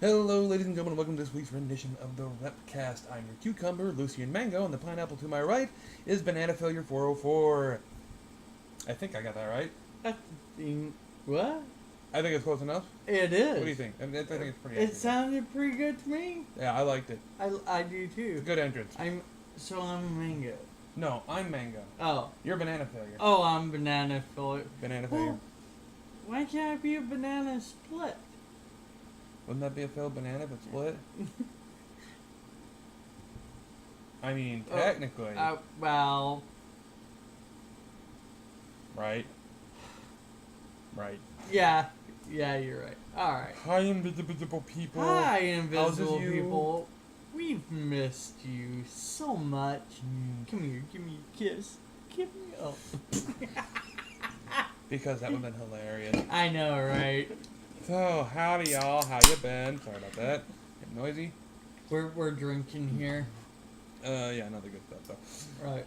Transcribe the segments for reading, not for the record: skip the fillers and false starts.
Hello, ladies and gentlemen, welcome to this week's rendition of the WREPcast. I'm your cucumber, Lucian Mango, and the pineapple to my right is Banana Failure 404. I think I got that right. What? I think it's close enough. It is. What do you think? I think it's pretty It accurate. sounded pretty good to me. Yeah, I liked it. I do too. It's a good entrance. I'm mango. No, I'm Mango. Oh. You're Banana Failure. Oh, I'm banana failure. Banana Failure. Why can't I be a banana split? Wouldn't that be a failed banana if it's split? I mean, technically. Well. Right. Right. Yeah, you're right. Alright. Hi, invisible people. Hi, invisible How's you? people. We've missed you so much. Come here, give me a kiss. Give me Because that would have been hilarious. I know, right? So, howdy y'all, how you been? Sorry about that. Getting noisy? We're drinking here. Yeah, another good stuff, so. Right.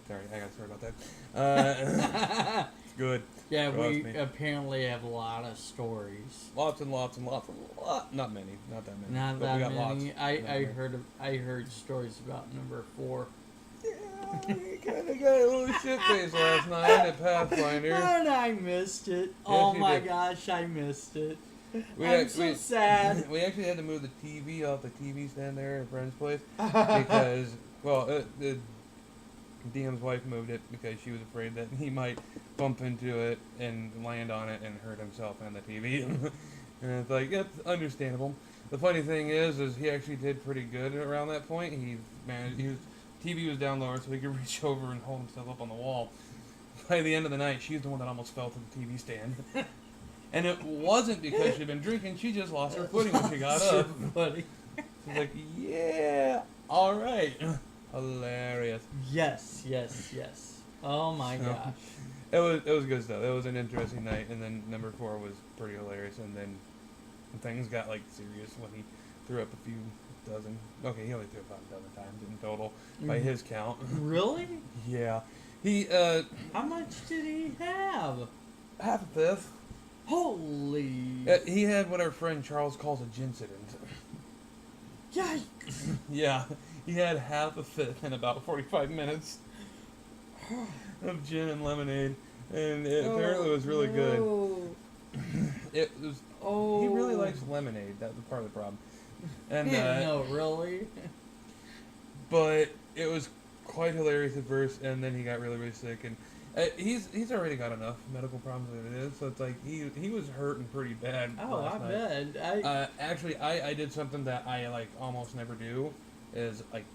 Sorry, I gotta sorry about that. It's good. Yeah, Trust we me. apparently have a lot of stories. Lots and lots and lots and lot. Not many. Not that many. Not but that we got many. Lots. I heard stories about number 4. Yeah, we kinda got a little shit face last night at Pathfinder. And I missed it. Yes, Oh you my did. gosh, I missed it. We I'm so sad. We actually had to move the TV off the TV stand there at a friend's place because, well, the DM's wife moved it because she was afraid that he might bump into it and land on it and hurt himself and the TV. And it's like, yeah, it's understandable. The funny thing is he actually did pretty good around that point. He managed. TV was down lower, so he could reach over and hold himself up on the wall. By the end of the night, she's the one that almost fell to the TV stand. And it wasn't because she'd been drinking, she just lost her footing when she got up. Buddy. She's like, yeah, alright. Hilarious. Yes. Oh my gosh. It was good stuff. It was an interesting night, and then number 4 was pretty hilarious, and then things got like serious when he threw up a few dozen. Okay, he only threw up about a dozen times in total by his count. Really? Yeah. He How much did he have? half a fifth. Holy. He had what our friend Charles calls a gincident. Yikes. Yeah, he had half a fifth in about 45 minutes of gin and lemonade, and apparently it was really good. It was. Oh. He really likes lemonade. That was part of the problem. And No, really? but it was quite hilarious at first, and then he got really, really sick, and he's already got enough medical problems as it is. So it's like he was hurting pretty bad. Oh, I last night. bet. Actually, I did something that I like almost never do. Is like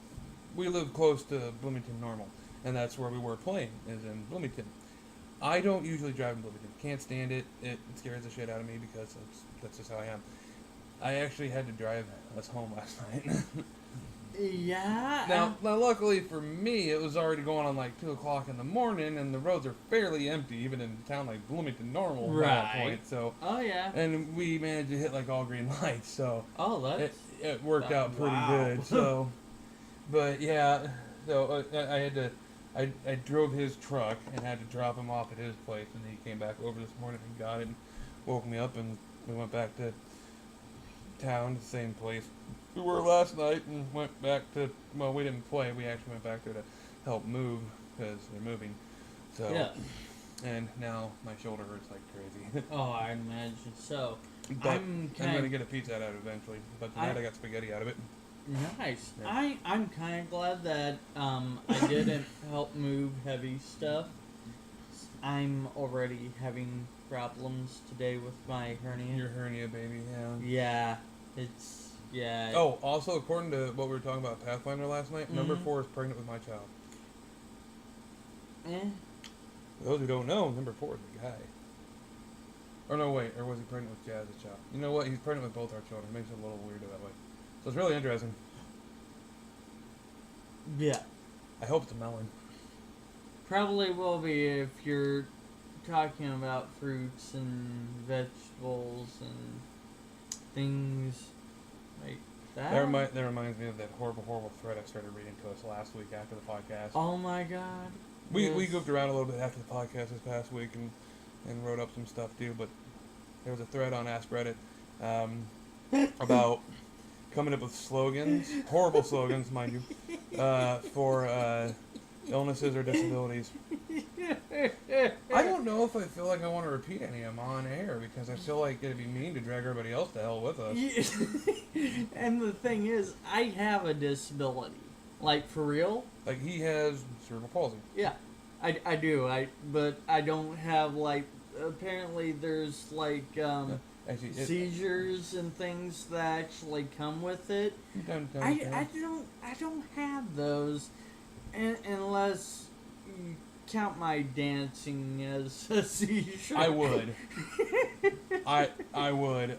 we live close to Bloomington Normal, and that's where we were playing. Is in Bloomington. I don't usually drive in Bloomington. Can't stand it. It scares the shit out of me because that's just how I am. I actually had to drive us home last night. Yeah. Now, luckily for me, it was already going on like 2 o'clock in the morning, and the roads are fairly empty, even in a town like Bloomington Normal at that point. So, Oh yeah. and we managed to hit like all green lights, so Oh, that's. it worked out pretty wow. good. So, but yeah, so I had to. I drove his truck and had to drop him off at his place, and he came back over this morning and got it and woke me up, and we went back to town, the same place we were last night, and went back to, well, we didn't play, we actually went back there to help move, because they're moving, so, Yeah. and now my shoulder hurts like crazy. Oh, I imagine so. But I'm I'm going to get a pizza out of it eventually, but tonight I got spaghetti out of it. Nice. Yeah. I'm kind of glad that I didn't help move heavy stuff. I'm already having problems today with my hernia. Your hernia, baby, yeah. Yeah, it's yeah. Oh, also, according to what we were talking about Pathfinder last night, number 4 is pregnant with my child. For those who don't know, number 4 is the guy. Or no, wait, or was he pregnant with Jazz's child? You know what? He's pregnant with both our children. It makes it a little weirder that way. So it's really interesting. Yeah, I hope it's a melon. probably will be if you're talking about fruits and vegetables and things like that. That reminds me of that horrible thread I started reading to us last week after the podcast. Oh my god. We goofed around a little bit after the podcast this past week and wrote up some stuff too, but there was a thread on Ask Reddit about coming up with slogans, horrible slogans, mind you, for illnesses or disabilities. I don't know if I feel like I want to repeat any of them on air because I feel like it'd be mean to drag everybody else to hell with us. And the thing is, I have a disability. Like, for real? Like, he has cerebral palsy. Yeah, I do. But I don't have, like, apparently there's, like, Actually, seizures and things that actually come with it. I don't have those unless you count my dancing as a seizure. I would. I would.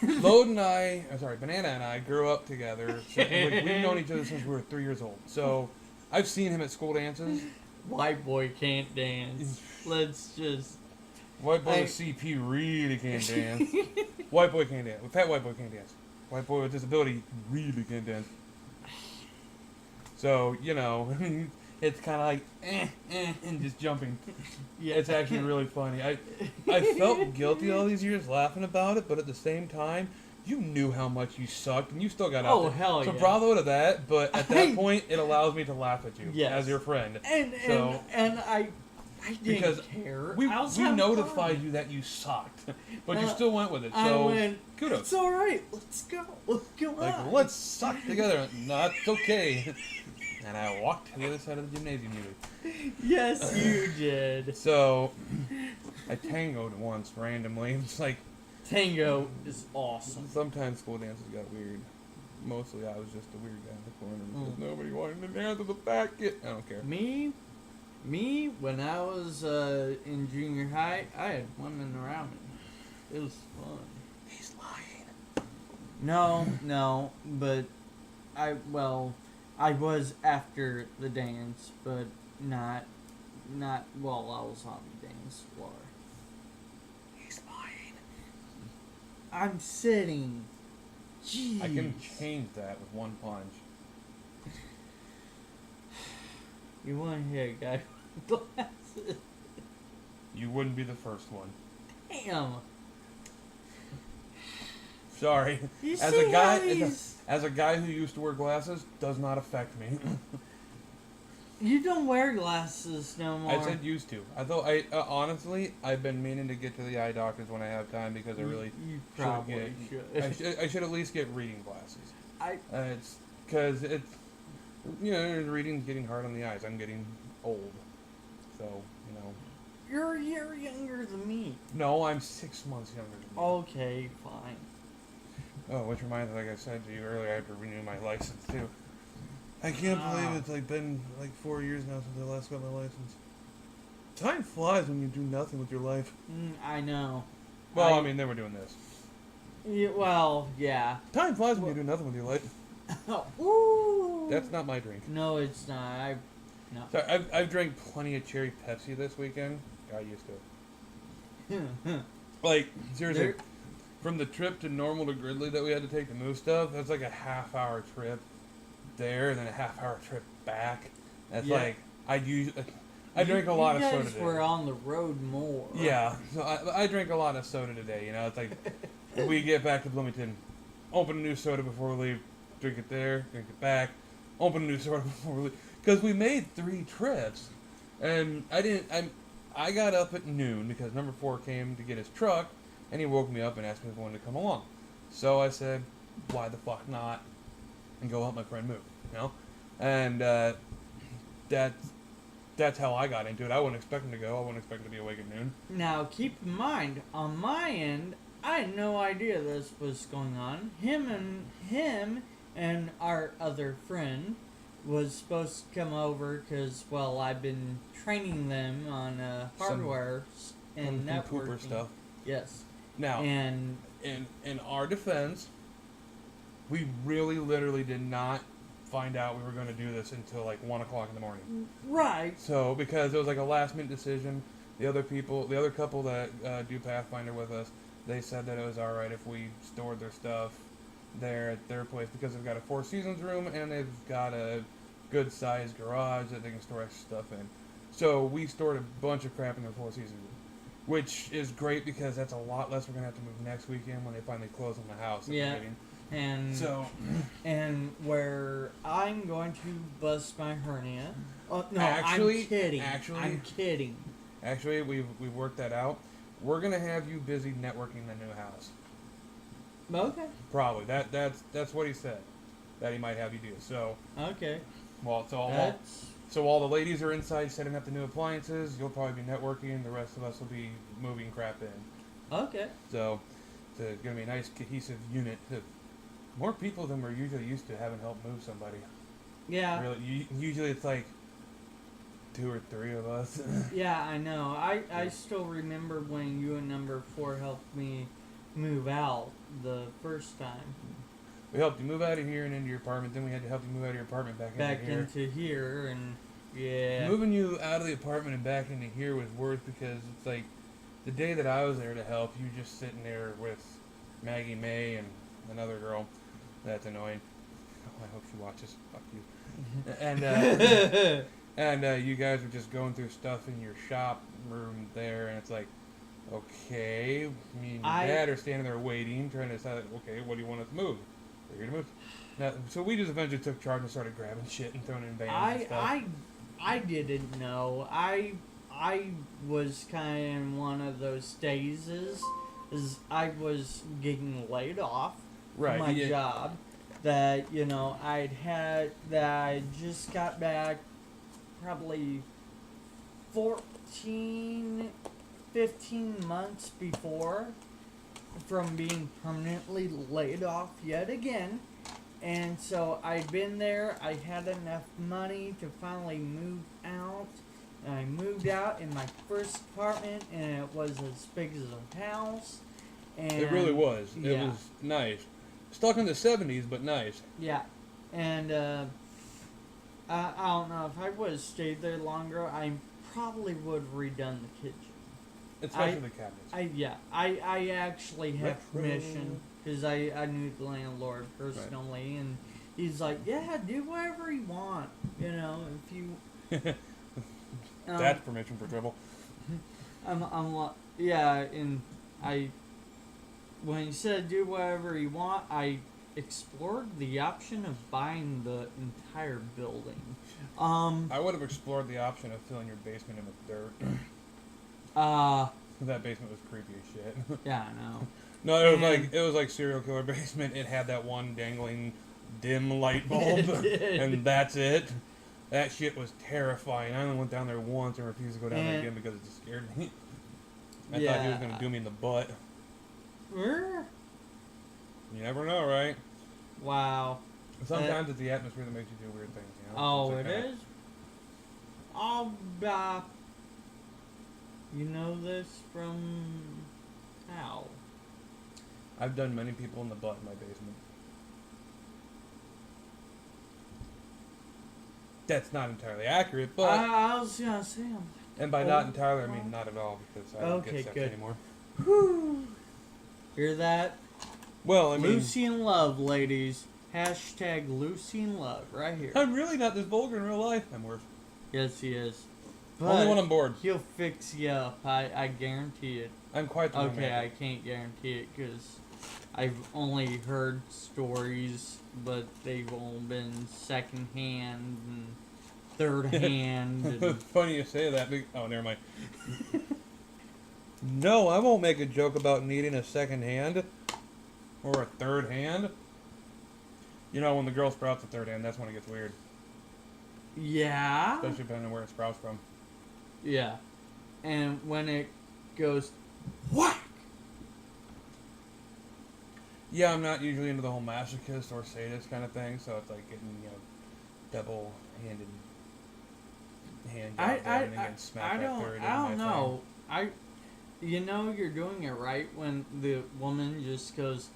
Lode and Banana and I grew up together. So, like, we've known each other since we were 3 years old. So I've seen him at school dances. White boy can't dance. Let's just... White boy with CP really can't dance. White boy can't dance. Fat white boy can't dance. White boy with disability really can't dance. So, you know, it's kind of like, and just jumping. Yeah, it's actually really funny. I felt guilty all these years laughing about it, but at the same time, you knew how much you sucked, and you still got out there. Hell so yeah. bravo to that, but at that point, it allows me to laugh at you as your friend. And I didn't care. We notified you that you sucked, but you still went with it. So kudos. It's all right. Let's go. Like, let's suck together. No, it's okay. And I walked to the other side of the gymnasium. Yes, you did. So I tangoed once randomly. It's like tango is awesome. Sometimes school dances got weird. Mostly, I was just a weird guy in the corner because nobody wanted to dance with the fat kid. I don't care. Me, when I was in junior high, I had women around me. It was fun. He's lying. No, but I was after the dance, but not while I was on the dance floor. He's lying. I'm sitting. Jeez. I can change that with one punch. You want to hit a guy with glasses? You wouldn't be the first one. Damn. Sorry. You As see a guy, how he's... as a guy who used to wear glasses, does not affect me. You don't wear glasses no more. I said used to. I thought honestly, I've been meaning to get to the eye doctors when I have time because I really you probably should. I should at least get reading glasses. It's because it's reading's getting hard on the eyes. I'm getting old, so You're a year younger than me. No, I'm 6 months younger than you. Okay, fine. Oh, which reminds me, like I said to you earlier, I have to renew my license too. I can't believe it's been 4 years now since I last got my license. Time flies when you do nothing with your life. I know. Well, I mean, they were doing this. Yeah, well, yeah. Time flies when you do nothing with your life. Ooh. That's not my drink. No, it's not. No. Sorry, I've drank plenty of cherry Pepsi this weekend. Got used to it. Like, seriously, from the trip to Normal to Gridley that we had to take to move stuff, that's like a half-hour trip there, and then a half-hour trip back. That's like, I drank a lot of soda today. You guys were on the road more. Yeah, so I drank a lot of soda today, It's like, we get back to Bloomington, open a new soda before we leave, drink it there, drink it back, open a new soda before we leave. Because we made 3 trips, and I got up at noon because number 4 came to get his truck, and he woke me up and asked me if I wanted to come along. So I said, why the fuck not? And go help my friend move, And that's how I got into it. I wasn't expecting to go. I wasn't expecting to be awake at noon. Now, keep in mind, on my end, I had no idea this was going on. Him and our other friend was supposed to come over because, well, I've been training them on hardware and networking. Pooper stuff. Yes. Now, and in our defense, we really literally did not find out we were going to do this until 1 o'clock in the morning. Right. So, because it was a last-minute decision, the other couple that do Pathfinder with us, they said that it was alright if we stored their stuff there at their place because they've got a Four Seasons room and they've got a good-sized garage that they can store extra stuff in. So we stored a bunch of crap in their Four Seasons room. Which is great because that's a lot less we're gonna have to move next weekend when they finally close on the house. At the Yeah. beginning. And So, and where I'm going to bust my hernia. Oh no, Actually- I'm kidding. actually- I'm kidding. actually, we've worked that out. We're gonna have you busy networking the new house. Okay. Probably. That's what he said. That he might have you do. So, Okay. well, That's so all the ladies are inside setting up the new appliances. You'll probably be networking. The rest of us will be moving crap in. okay. So, it's gonna be a nice cohesive unit. More people than we're usually used to having help move somebody. Yeah. Really, usually it's like 2 or 3 of us. Yeah, I know. I still remember when you and number 4 helped me move out the first time. We helped you move out of here and into your apartment. Then we had to help you move out of your apartment back into here. Into here, and yeah. Moving you out of the apartment and back into here was worse because it's like the day that I was there to help, you just sitting there with Maggie May and another girl. That's annoying. Oh, I hope she watches. Fuck you. And you guys were just going through stuff in your shop room there, and it's like, okay, me and your dad are standing there waiting, trying to decide, okay, what do you want us to move? We're here to move. Now, so we just eventually took charge and started grabbing shit and throwing it in vans and stuff. I didn't know. I was kind of in one of those stages, as I was getting laid off Right, from my yeah. job. That I just got back probably 14, 15 months before from being permanently laid off yet again. And so I'd been there, I had enough money to finally move out. And I moved out in my first apartment, and it was as big as a house. And It really was. It yeah. was nice. Stuck in the 70s, but nice. Yeah, and I don't know, if I would have stayed there longer, I probably would have redone the kitchen. Especially the cabinets. I actually have Retro. permission, because I knew the landlord personally, and he's like, yeah, do whatever you want, if you... That's permission for trouble. When he said do whatever you want, I explored the option of buying the entire building. I would have explored the option of filling your basement in with dirt. That basement was creepy as shit. Yeah, I know. No, it was like serial killer basement. It had that one dangling dim light bulb, and that's it. That shit was terrifying. I only went down there once and refused to go down there again because it just scared me. I thought he was gonna do me in the butt. You never know, right? Wow. Sometimes it's the atmosphere that makes you do weird things, Oh, It's it like that. is? You know this from how? I've done many people in the butt in my basement. That's not entirely accurate, but... I was gonna say, and by not entirely, I mean not at all, because I don't Okay, get sex good. anymore. whew. Hear that? Well, I mean... Lucy in love, ladies. Hashtag Lucy in love, right here. I'm really not this vulgar in real life. I'm worse. Yes, he is. Only when I'm bored. He'll fix you up. I guarantee it. I'm quite the Okay, I romantic. can't guarantee it because I've only heard stories, but they've all been second hand and third hand. And Funny you say that. Oh, never mind. No, I won't make a joke about needing a second hand or a third hand. You know, when the girl sprouts a third hand, that's when it gets weird. yeah, Especially depending on where it sprouts from. yeah, and when it goes whack. Yeah, I'm not usually into the whole masochist or sadist kind of thing, so it's like getting, double-handed hand jobs and then getting smacked by a third. I don't know. You're doing it right when the woman just goes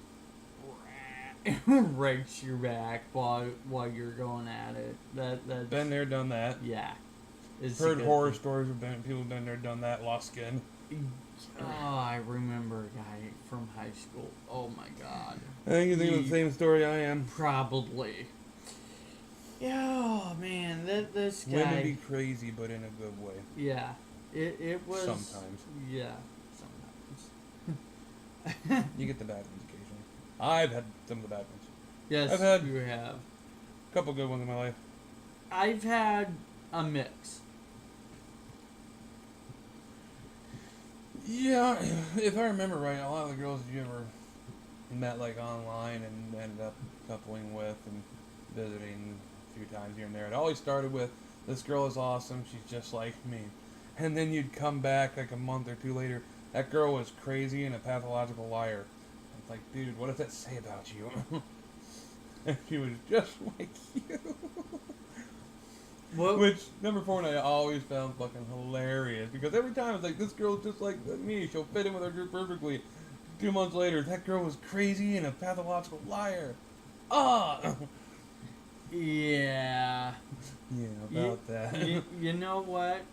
rakes your back while you're going at it. That's Been there, done that. yeah. It's a Heard good horror thing. stories of people been there, done that, lost skin. Oh, I remember a guy from high school. Oh my god. I think you think of the same story I am. Probably. Oh man, this guy. Women be crazy, but in a good way. Yeah, it was. Sometimes. Yeah, You get the bad ones occasionally. I've had some of the bad ones. Yes, I've had you have. a couple good ones in my life. I've had a mix. Yeah, if I remember right, a lot of the girls you ever met like online and ended up coupling with and visiting a few times here and there, it always started with, this girl is awesome, she's just like me. And then you'd come back like a month or two later, that girl was crazy and a pathological liar. It's like, dude, what does that say about you? And she was just like you. What? Which, number 4 and I always found fucking hilarious. Because every time it's like, this girl's just like me. She'll fit in with our group perfectly. 2 months later, that girl was crazy and a pathological liar. Ah! Yeah. Yeah, about that. You know what?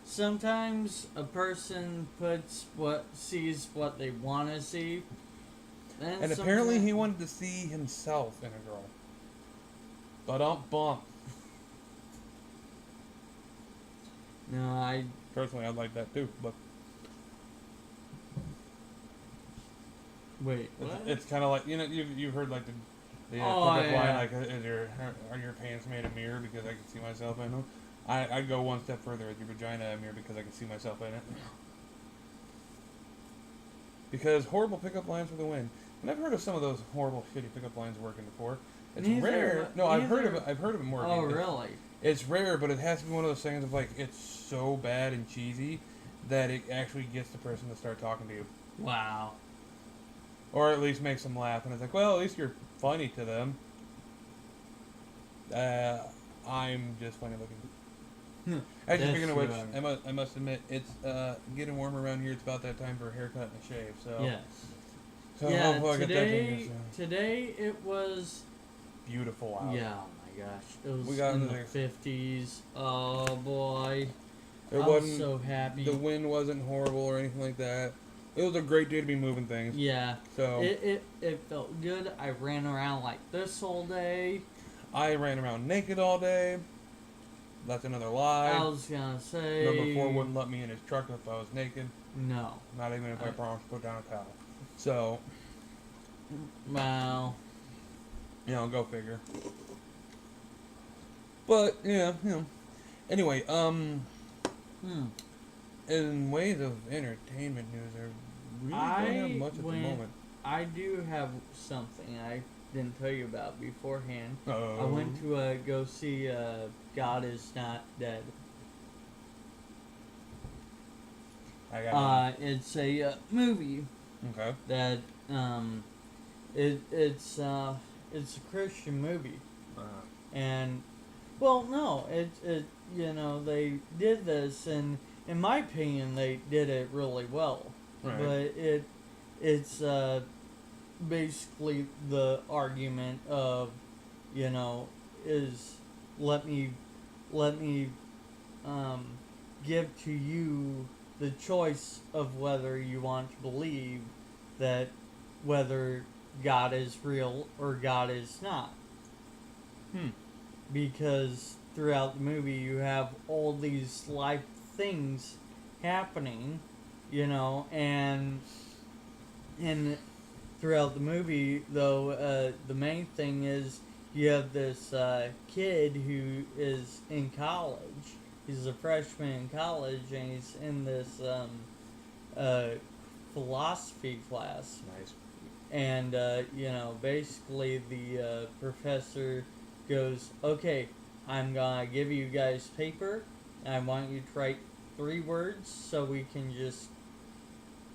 Sometimes a person sees what they want to see. And apparently he wanted to see himself in a girl. Bump. No, Personally, I'd like that too, but wait. What? it's kind of like, you know, you've heard like the Oh, pickup yeah. line, like, are your pants made of mirror because I can see myself in them? I'd go one step further. Is your vagina a mirror because I can see myself in it? Because horrible pickup lines for the win. And I've heard of some of those horrible, shitty pickup lines working before. It's rare. No, I've heard of them working. Oh, really? It's rare, but it has to be one of those things of like, it's so bad and cheesy that it actually gets the person to start talking to you. Wow. Or at least makes them laugh. And it's like, well, at least you're funny to them. I'm just funny looking. Actually, speaking of which, I must admit, it's getting warmer around here. It's about that time for a haircut and a shave. So Yes. So Yeah, hopefully I get that today, done. today it was... Beautiful out. Yeah, oh my gosh. It was We got in into the 50s. Oh, boy. It I wasn't was so happy. The wind wasn't horrible or anything like that. It was a great day to be moving things. Yeah. So It felt good. I ran around like this all day. I ran around naked all day. That's another lie. I was gonna say... Number 4 wouldn't let me in his truck if I was naked. No. Not even if I promised to put down a towel. So, Wow. you know, go figure. But, yeah, you know. Anyway, in ways of entertainment news, I really don't have much at the moment. I do have something I didn't tell you about beforehand. Oh. I went to go see God Is Not Dead. It's a movie Okay. that it's a Christian movie, and well, no, it you know, they did this, and in my opinion they did it really well. Right. But it's basically the argument of, you know, is let me give to you the choice of whether you want to believe that whether God is real or God is not. Because throughout the movie you have all these life things happening, you know, and throughout the movie, though, the main thing is you have this kid who is in college. He's a freshman in college, and he's in this philosophy class. Nice. And, you know, basically the professor goes, okay, I'm going to give you guys paper, and I want you to write 3 words so we can just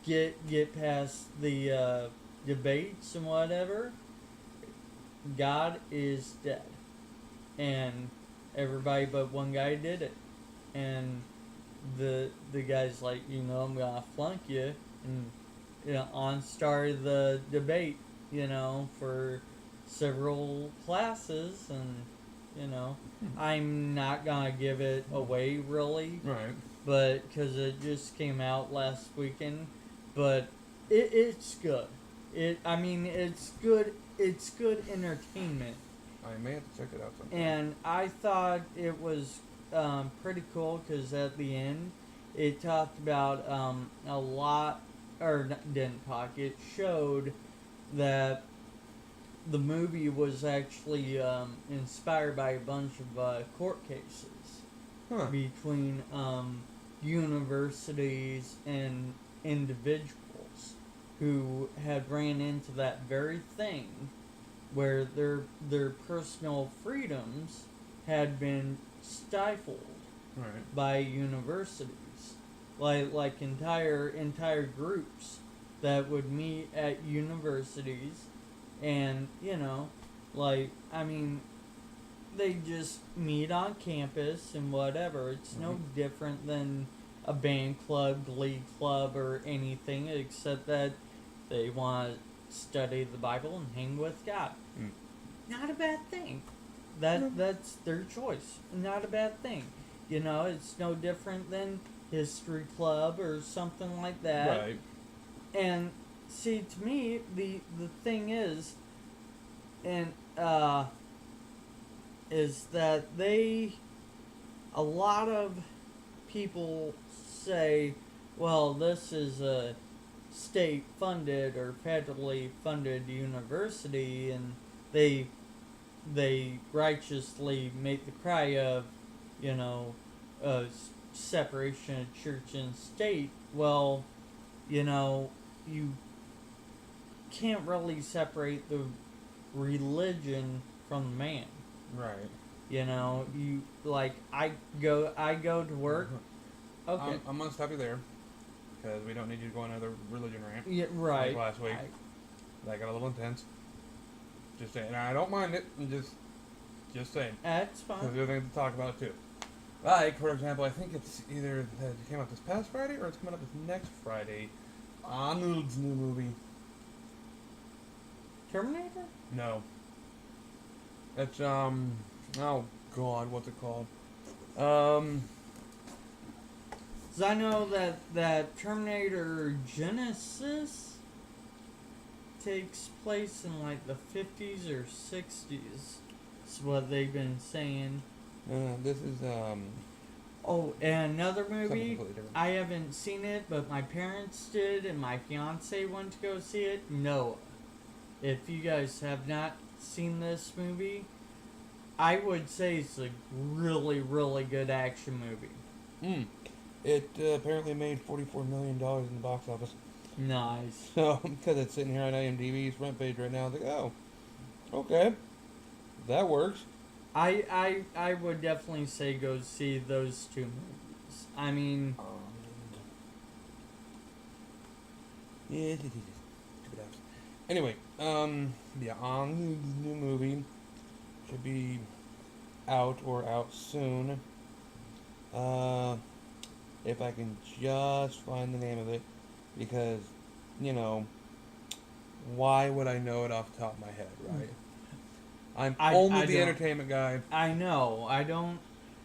get past the debates and whatever. God is dead. And everybody but one guy did it. And the guy's like, you know, I'm gonna flunk you, and you know, on started the debate, you know, for several classes, and you know, I'm not gonna give it away really, Right. but because it just came out last weekend, but it's good. It's good. It's good entertainment. I may have to check it out sometime. And I thought it was pretty cool because at the end it talked about a lot didn't talk. It showed that the movie was actually inspired by a bunch of court cases Huh. between universities and individuals who had ran into that very thing where their personal freedoms had been stifled Right. by universities, like entire groups that would meet at universities, and I mean, they just meet on campus and whatever. It's no different than a band club, glee club, or anything, except that they want to study the Bible and hang with God. Mm. Not a bad thing. That's their choice. Not a bad thing. It's no different than history club or something like that. Right. And see, to me, the thing is, and is that a lot of people say, well, this is a state funded or federally funded university, and they righteously make the cry of, separation of church and state. Well, you can't really separate the religion from the man. Right. You I go to work. Okay. I'm gonna stop you there because we don't need you to go on another religion rant. Yeah, right. Like last week. That got a little intense. Just saying. And I don't mind it. I'm just saying. That's There's fine. other things to talk about too. Like, for example, I think it's either that it came out this past Friday or it's coming up this next Friday. Arnold's new movie. Terminator? No. It's oh god, what's it called? 'Cause I know that Terminator Genesis takes place in like the 50s or 60s. Is what they've been saying. This is Oh, and another something movie. completely different. I haven't seen it, but my parents did, and my fiance went to go see it. Noah. If you guys have not seen this movie, I would say it's a really, really good action movie. It apparently made $44 million in the box office. Nice. So, because it's sitting here on IMDb's front page right now, I think, oh, okay, that works. I would definitely say go see those two movies. I mean, yeah, stupid apps. Anyway, yeah, on new movie should be out or out soon. If I can just find the name of it, because why would I know it off the top of my head, right? I'm only the entertainment guy. I know. I don't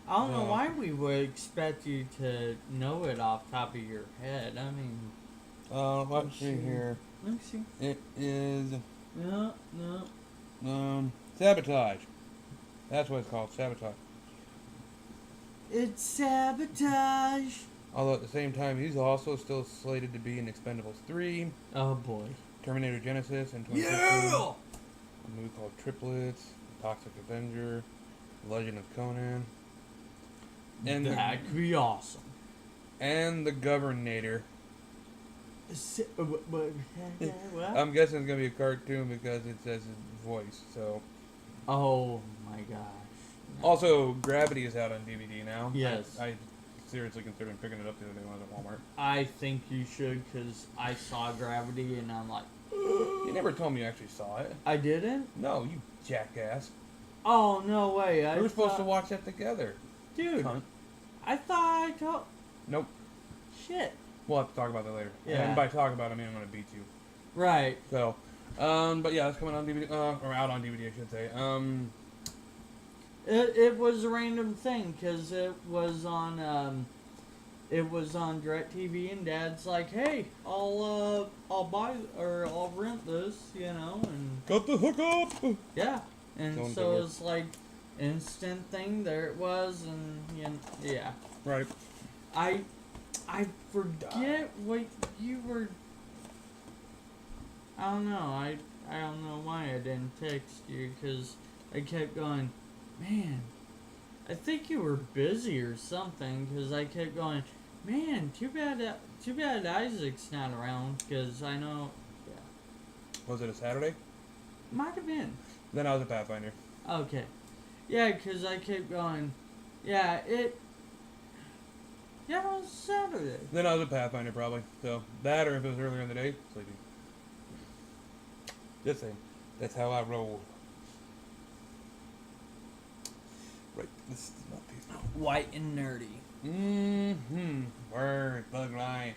know No. why we would expect you to know it off the top of your head. I mean, Let's see here. let me see. It is No. Sabotage. That's what it's called, Sabotage. It's Sabotage. Although at the same time, he's also still slated to be in Expendables 3, Oh boy. Terminator Genesis in 2015. Yeah. A movie called Triplets, Toxic Avenger, Legend of Conan, and That could be awesome. and the Governator. What? I'm guessing it's gonna be a cartoon because it says his voice. So, Oh my gosh. No. also Gravity is out on DVD now. Yes. I seriously considering picking it up the other day when I was at Walmart. I think you should, because I saw Gravity and I'm like, You never told me you actually saw it. I didn't? No, you jackass. Oh, no way. We were supposed to watch that together. Dude, Cunt. I thought I told... Nope. Shit. We'll have to talk about that later. Yeah. And by talk about it, I mean I'm gonna beat you. Right. So, but yeah, it's coming on DVD, or out on DVD, I should say. It was a random thing, because it was on DirecTV, and Dad's like, hey, I'll buy, or I'll rent this, and... Got the hookup! Yeah. And Don't so do it. it was like, instant thing, there it was, and, yeah. Right. I forget what you were I don't know. I don't know why I didn't text you, because I kept going, man, I think you were busy or something, because I kept going, man, too bad Isaac's not around, because I know, yeah. Was it a Saturday? Might have been. Then I was a Pathfinder. Okay. Yeah, because I kept going, yeah, it was Saturday. Then I was a Pathfinder probably. So that, or if it was earlier in the day, sleepy. Just saying. That's how I roll. Right. This is not peaceful. White and nerdy. Mm-hmm. Word. Bug life.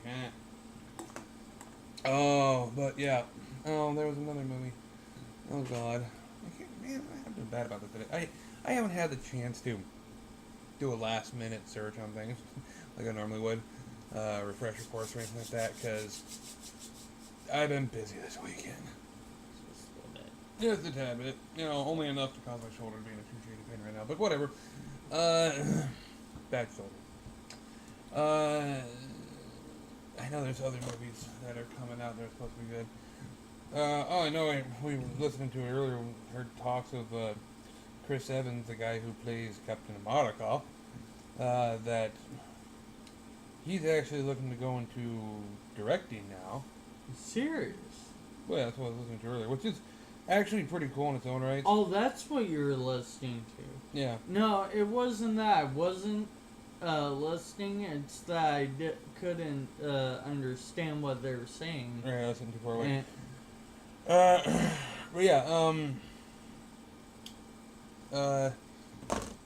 Oh, but yeah. Oh, there was another movie. Oh God. Man, I'm doing bad about this today. I haven't had the chance to do a last minute search on things like I normally would. Refresh reports or anything like that, because I've been busy this weekend. Just a little bit. Just a tad bit. You know, only enough to cause my shoulder to be in excruciating pain right now, but whatever. Bad shoulder. I know there's other movies that are coming out that are supposed to be good. I know we were listening to it earlier, heard talks of Chris Evans, the guy who plays Captain America, that he's actually looking to go into directing now. Serious? Well, that's what I was listening to earlier, which is actually pretty cool in its own right. Oh, that's what you were listening to. Yeah. No, it wasn't that. I wasn't listening. It's that I couldn't understand what they were saying. Right, I listened too far away. And, But yeah,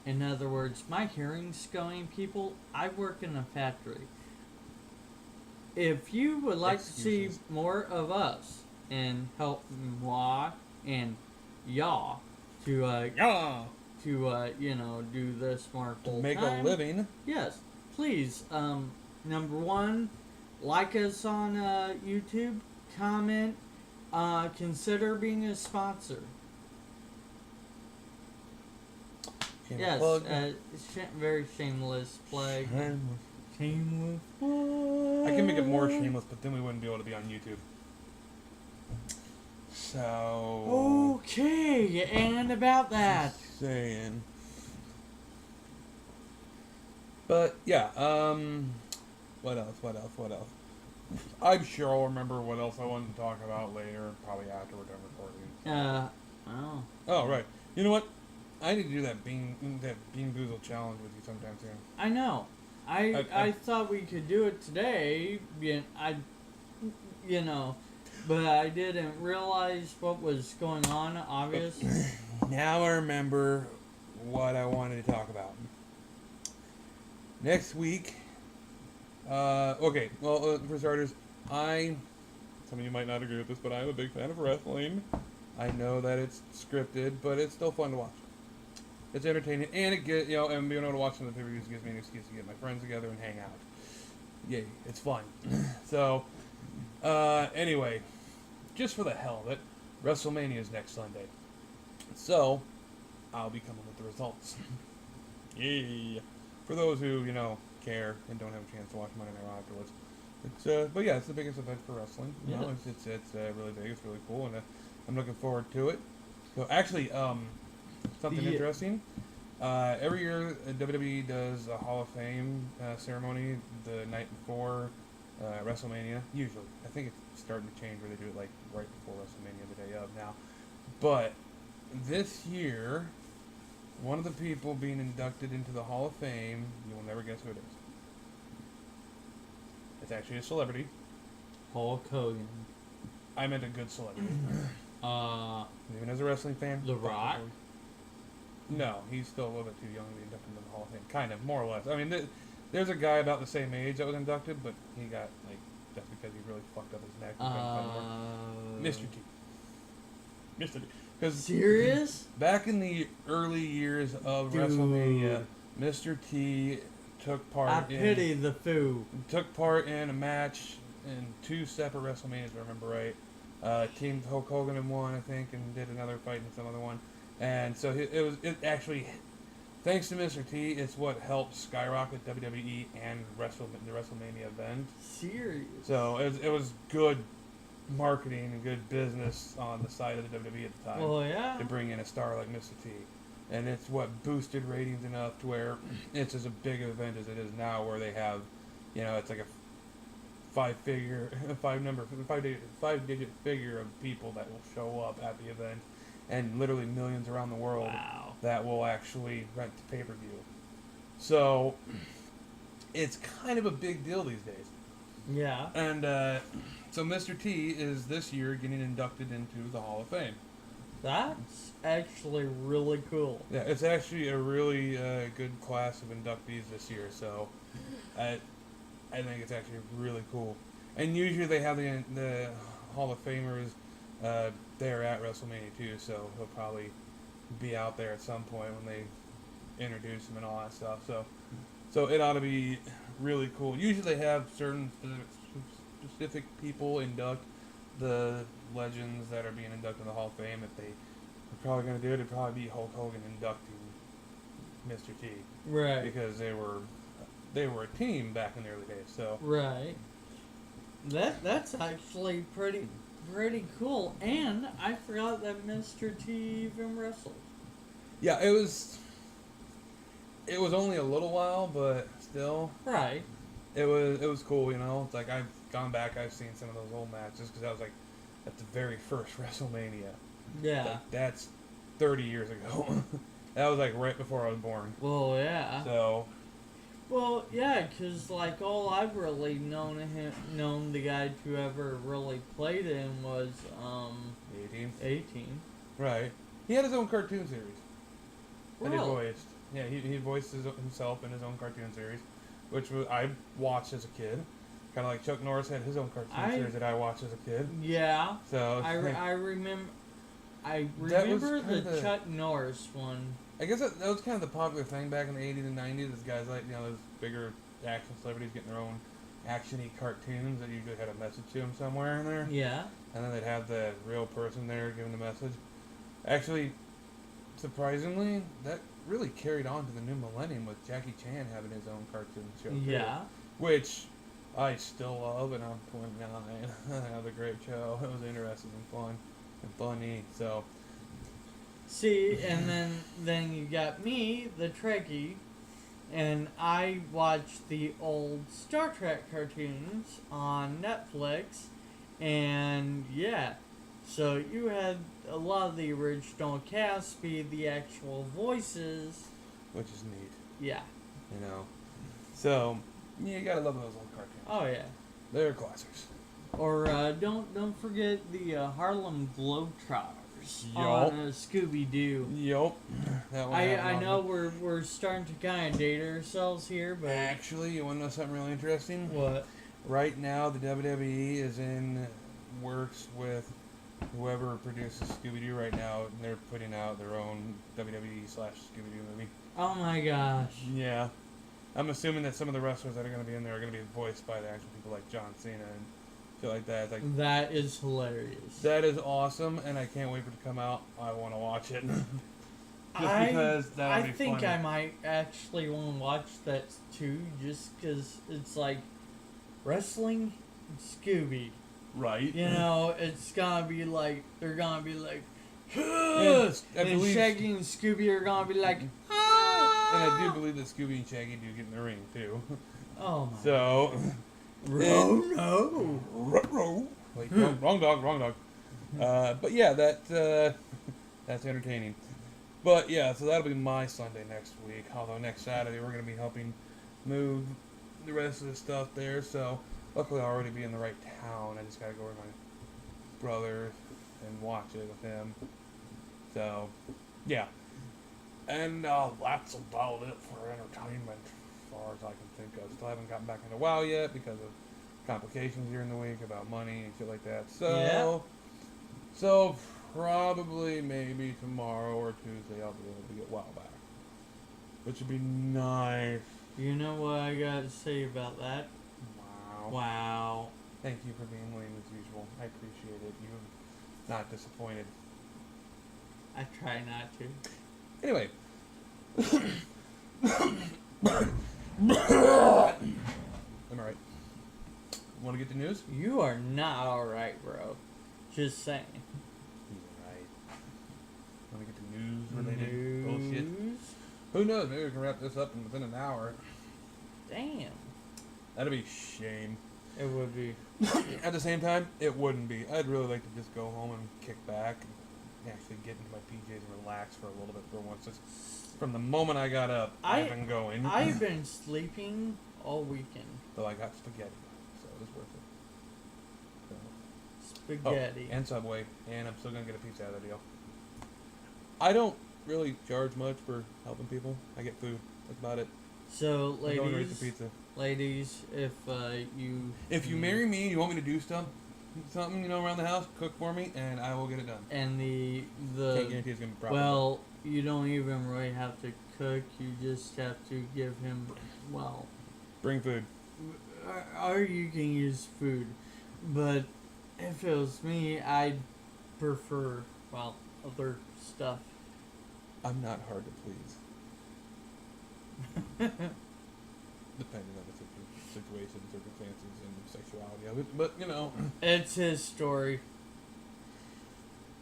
in other words, my hearing's going, people. I work in a factory. If you would like to see more of us and help moi and y'all to do this more full to make time, a living. yes, please. Number one, like us on YouTube, comment, consider being a sponsor. Yes, very shameless plug. Shameless. I can make it more shameless, but then we wouldn't be able to be on YouTube. So. Okay, and about that. Just saying. But yeah, what else? I'm sure I'll remember what else I wanted to talk about later, probably after we're done recording. Oh, right. You know what? I need to do that Bean Boozle challenge with you sometime soon. I know. I thought we could do it today. But I didn't realize what was going on. Obviously. Now I remember what I wanted to talk about. Next week. Okay. Well, for starters, some of you might not agree with this, but I'm a big fan of wrestling. I know that it's scripted, but it's still fun to watch. It's entertaining, and and being able to watch some of the pay-per-views gives me an excuse to get my friends together and hang out. Yay, it's fun. So, anyway, just for the hell of it, WrestleMania is next Sunday. So, I'll be coming with the results. Yay. For those who, care and don't have a chance to watch Monday Night Raw afterwards. But yeah, it's the biggest event for wrestling. It's really big, it's really cool, and I'm looking forward to it. So, actually, something interesting. Every year, WWE does a Hall of Fame ceremony the night before WrestleMania. Usually, I think it's starting to change where they do it like right before WrestleMania, the day of now. But this year, one of the people being inducted into the Hall of Fame, you will never guess who it is. It's actually a celebrity. Hulk Hogan. I meant a good celebrity. Even as a wrestling fan. The Rock. No, he's still a little bit too young to be inducted into the Hall of Fame. Kind of, more or less. I mean, there's a guy about the same age that was inducted, but he got, that's because he really fucked up his neck. Mr. T. Mr. T. Cause serious? Back in the early years of WrestleMania, Mr. T took part took part in a match in 2 separate WrestleManias, if I remember right. Teamed Hulk Hogan in one, I think, and did another fight in some other one. And so it actually, thanks to Mr. T, it's what helped skyrocket WWE and the WrestleMania event. Serious? So it was good marketing and good business on the side of the WWE at the time Well, yeah. to bring in a star like Mr. T. And it's what boosted ratings enough to where it's as a big event as it is now, where they have, it's like a five-digit figure of people that will show up at the event, and literally millions around the world Wow. that will actually rent the pay-per-view. So it's kind of a big deal these days. Yeah. And so Mr. T is this year getting inducted into the Hall of Fame. That's actually really cool. Yeah, it's actually a really good class of inductees this year, so I think it's actually really cool. And usually they have the Hall of Famers there at WrestleMania too, so he'll probably be out there at some point when they introduce him and all that stuff. So it ought to be really cool. Usually they have certain specific people induct the legends that are being inducted in the Hall of Fame. If they were probably going to do it, it'd probably be Hulk Hogan inducting Mr. T. Right. Because they were a team back in the early days. So Right. That's actually pretty cool. And I forgot that Mr. T even wrestled. yeah, it was only a little while, but still, Right. it was cool. It's like I've gone back, I've seen some of those old matches because that was like at the very first WrestleMania. Yeah. Like, that's 30 years ago. That was like right before I was born. Well, yeah. So Well, yeah, 'cause like all I've really known the guy to ever really played him was 18. right, he had his own cartoon series that he Really? voiced. Yeah, he voiced himself in his own cartoon series, which I watched as a kid. Kind of like Chuck Norris had his own cartoon series that I watched as a kid. Yeah. So I remember That was the kinda- Chuck Norris one. I guess that was kind of the popular thing back in the 80s and 90s. Is guys like those bigger action celebrities getting their own action-y cartoons that usually had a message to them somewhere in there. Yeah. And then they'd have the real person there giving the message. Actually, surprisingly, that really carried on to the new millennium with Jackie Chan having his own cartoon show. too, Yeah. which I still love, and I'm 29. Another great show. It was interesting and fun and funny. So See, and then you got me, the Trekkie, and I watched the old Star Trek cartoons on Netflix, and yeah, so you had a lot of the original cast be the actual voices. which is neat, Yeah. So yeah, you gotta love those old cartoons. Oh yeah. They're classics. Or don't forget the Harlem Globetrotters Yup. on Scooby Doo. Yup. That one I happened know on we're starting to kind of date ourselves here, the- but Actually, you want to know something really interesting? what? Right now, the WWE is in works with whoever produces Scooby-Doo right now, and they're putting out their own WWE/Scooby-Doo movie. Oh my gosh. Yeah. I'm assuming that some of the wrestlers that are going to be in there are going to be voiced by the actual people like John Cena and shit like that. It's like, That is hilarious. that is awesome, and I can't wait for it to come out. I want to watch it. Just I because that would be think funny. I might actually want to watch that too, just because it's like wrestling Scooby. Right. It's gonna be like they're gonna be like, And I and believe- Shaggy and Scooby are gonna be like, And I do believe that Scooby and Shaggy do get in the ring, too. oh my. So... no. Wait, wrong dog. But yeah, that's entertaining. But yeah, so that'll be my Sunday next week. Although next Saturday we're going to be helping move the rest of the stuff there. So luckily I'll already be in the right town. I just got to go with my brother and watch it with him. So yeah. And that's about it for entertainment as far as I can think of. Still haven't gotten back into WoW yet because of complications during the week about money and shit like that. So probably maybe tomorrow or Tuesday I'll be able to get WoW back, which would be nice. You know what I got to say about that? Wow. Wow. Thank you for being lame as usual. I appreciate it. You're not disappointed. I try not to. Anyway. I'm alright. One Want to get the news? You are not alright, bro. Just saying. He's right. Want to get the news-related bullshit? News? Who knows? Maybe we can wrap this up within an hour. Damn. That'd be a shame. It would be. At the same time, it wouldn't be. I'd really like to just go home and kick back and actually get into my PJs and relax for a little bit for once. Just from the moment I got up, I've been going. I've been sleeping all weekend. Though I got spaghetti, so it was worth it. So. Spaghetti. Oh, and Subway, and I'm still gonna get a pizza out of the deal. I don't really charge much for helping people. I get food. That's about it. So, I'm going to eat the pizza. ladies, if you marry me and you want me to do something, around the house, cook for me, and I will get it done. and the Can't guarantee it's gonna be proper. well, you don't even really have to cook. You just have to give him bring food. or you can use food. But if it was me, I'd prefer other stuff. I'm not hard to please. Depending on the situation, circumstances, and sexuality of it. But, It's his story.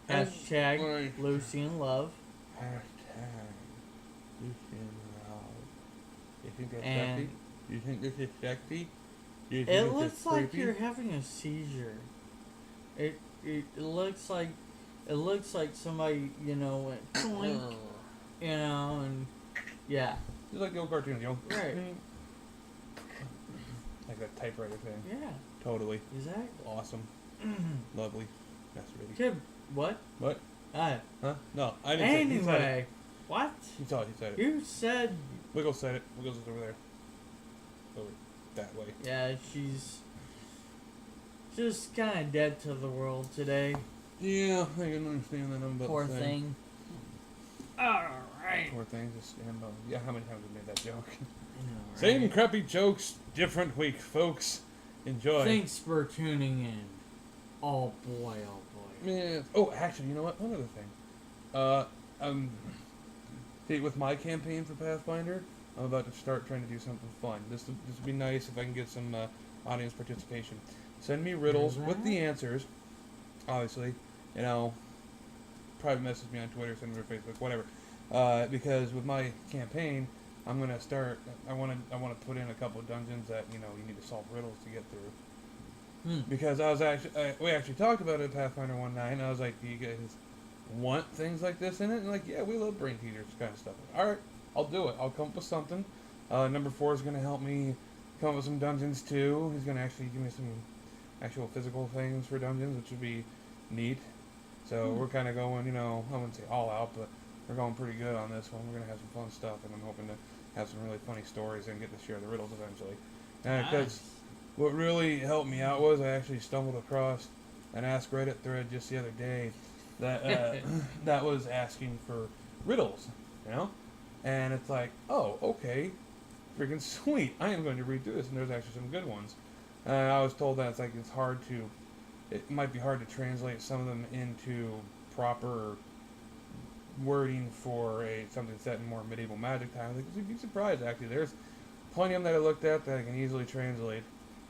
And Hashtag my- Lucy in love. Hashtag Lucian Love. You think that's And- sexy? You think this is sexy? Do you think It this is looks like creepy? you're having a seizure. It looks like somebody went twink, and yeah. Just like the old cartoons, Right. Like that typewriter thing. Yeah, Totally. exactly. Awesome. Lovely. That's really. Kid, what? What? Uh, Huh? No, I didn't say it. He said it. anyway, what? He said it. You said, Wiggles said it. Wiggles is over there. Over that way. yeah, she's just kind of dead to the world today. Yeah, I can understand that. I'm about Poor the same. thing. Alright. Poor thing. Just stand up. Yeah, how many times have we made that joke? I know, right? Same crappy jokes, different week, folks. Enjoy. Thanks for tuning in. Oh boy, oh boy. Yeah. Oh, actually, you know what? One other thing. See, with my campaign for Pathfinder, I'm about to start trying to do something fun. This would be nice if I can get some audience participation. Send me riddles with the answers. Obviously, private message me on Twitter, send me on Facebook, whatever. Because with my campaign, I'm gonna start. I want to put in a couple of dungeons that you need to solve riddles to get through. Because we actually talked about it at Pathfinder one night, and I was like, "Do you guys want things like this in it?" And like, "Yeah, we love brain teasers kind of stuff." All right, I'll do it. I'll come up with something. Number 4 is gonna help me come up with some dungeons too. He's gonna actually give me some actual physical things for dungeons, which would be neat. So we're kind of going, I wouldn't say all out, but we're going pretty good on this one. We're gonna have some fun stuff, and I'm hoping to have some really funny stories and get to share the riddles eventually. Because what really helped me out was I actually stumbled across an Ask Reddit thread just the other day that that was asking for riddles, and it's like, oh, okay, freaking sweet. I am going to read through this, and there's actually some good ones. I was told that it might be hard to translate some of them into proper wording for something set in more medieval magic times. Like, you'd be surprised, actually. There's plenty of them that I looked at that I can easily translate.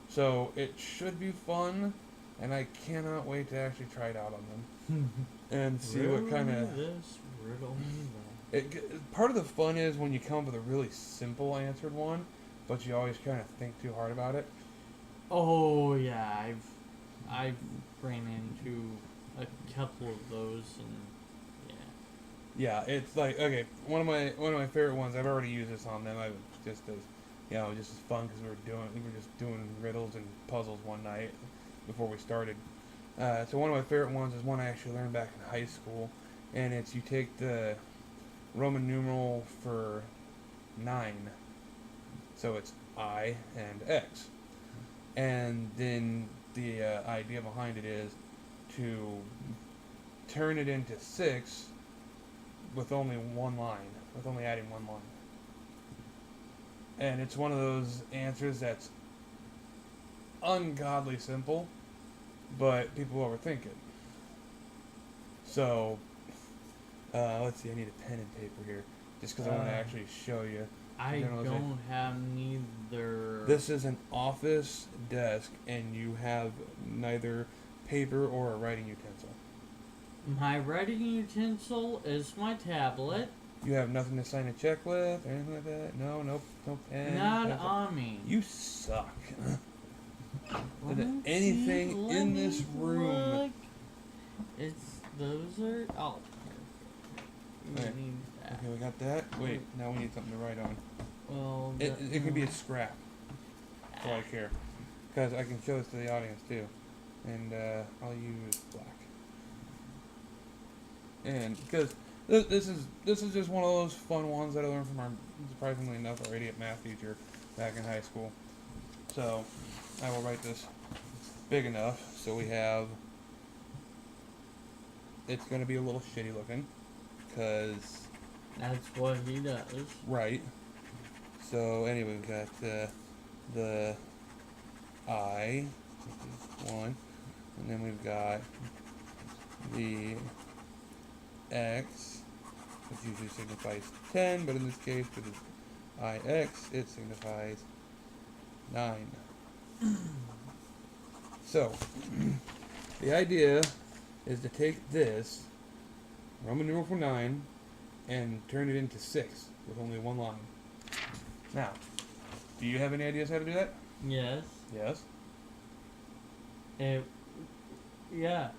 So it should be fun, and I cannot wait to actually try it out on them and see what kind of. Riddle me that. Part of the fun is when you come up with a really simple answered one, but you always kind of think too hard about it. Oh yeah, I've ran into a couple of those, and yeah, it's like, okay, one of my favorite ones. I've already used this on them. I just as fun because we were just doing riddles and puzzles one night before we started. So one of my favorite ones is one I actually learned back in high school, and it's you take the Roman numeral for 9, so it's I and X, and then the idea behind it is to turn it into 6 with only one line, with only adding one line. And it's one of those answers that's ungodly simple, but people overthink it. So, let's see, I need a pen and paper here, just because I want to actually show you. I don't have neither. This is an office desk, and you have neither paper or a writing utensil. My writing utensil is my tablet. You have nothing to sign a check with, or anything like that? No, no pen. Not pencil. on me. You suck. Is there anything in this room? Look. Those are. Oh, perfect. We need that. Okay, we got that. Wait, now we need something to write on. Well, It can be a scrap. That's all I care. Because I can show this to the audience too. And I'll use black. And because this is just one of those fun ones that I learned from our, surprisingly enough, our idiot math teacher back in high school. So I will write this big enough so we have. It's going to be a little shitty looking, because that's what he does. Right. So anyway, we've got the I, which is 1, and then we've got the X, which usually signifies 10, but in this case, because it's IX, it signifies 9. So, the idea is to take this, Roman numeral for 9, and turn it into 6 with only one line. Now, do you have any ideas how to do that? Yes. Yes. Yeah.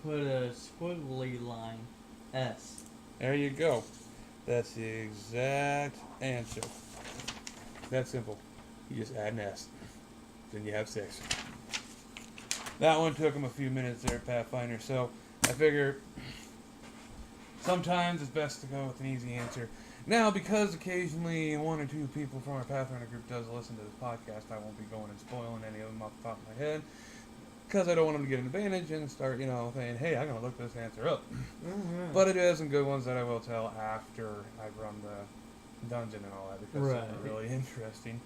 Put a squiggly line. S. There you go. That's the exact answer. That simple. You just add an S. Then you have 6. That one took him a few minutes there at Pathfinder, so I figure sometimes it's best to go with an easy answer. Now, because occasionally 1 or 2 people from our Pathfinder group does listen to this podcast, I won't be going and spoiling any of them off the top of my head, because I don't want them to get an advantage and start, saying, hey, I'm going to look this answer up. Mm-hmm. But it is some good ones that I will tell after I've run the dungeon and all that, because they're really interesting.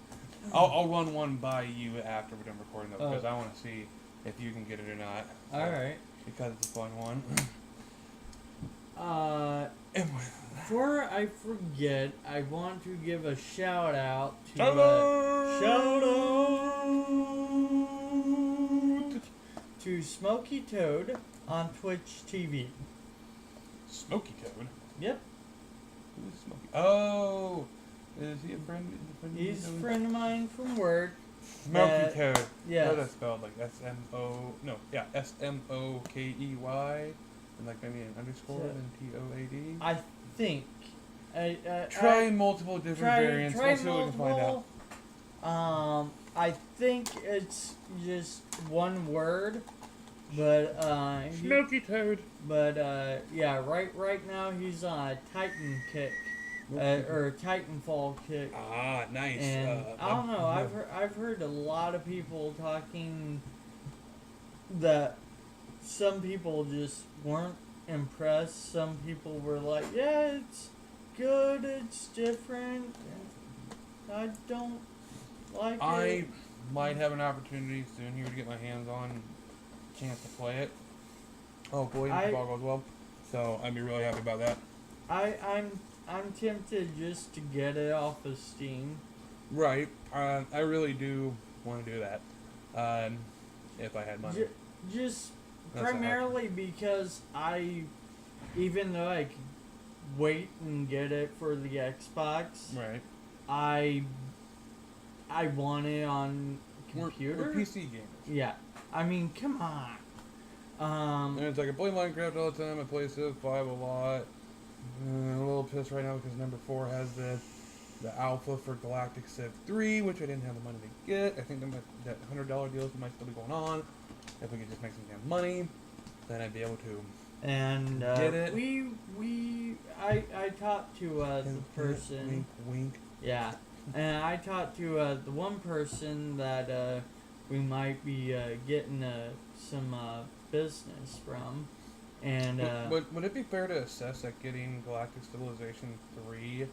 I'll run one by you after we're done recording, though, because I want to see if you can get it or not. Alright. Because it's a fun one. Before I forget, I want to give a shout out to to Smokey Toad on Twitch TV. Smokey Toad? Yep. Who's Smokey? Oh! Is he a friend? He's a friend of mine from work. Smokey Toad. Yeah. Oh, that's spelled like S-M-O... And like maybe an underscore, then T-O-A-D? I think. Try multiple different variants. Try We'll see what we can find out. I think it's just one word, but Smokey Toad. But yeah, right now he's on a Titan kick, or a Titanfall kick. Ah, nice. And I don't know. I've heard a lot of people talking that some people just weren't impressed. Some people were like, "Yeah, it's good. It's different." I don't like it. I might have an opportunity soon here to get my hands on a chance to play it. Oh boy, if all goes well. So I'd be really happy about that. I'm tempted just to get it off of Steam. Right. I really do want to do that. If I had money. Just primarily because even though I could wait and get it for the Xbox, right? I want it on computer. We're PC gamers. Yeah, I mean, come on. And it's like I play Minecraft all the time. I play Civ 5 a lot. I'm a little pissed right now because number 4 has the alpha for Galactic Civ 3, which I didn't have the money to get. I think that $100 deals might still be going on. If we could just make some damn money, then I'd be able to get it. I talked to the person. Wink, wink. Yeah, and I talked to the one person that we might be getting some business from, and would it be fair to assess that getting Galactic Civilization 3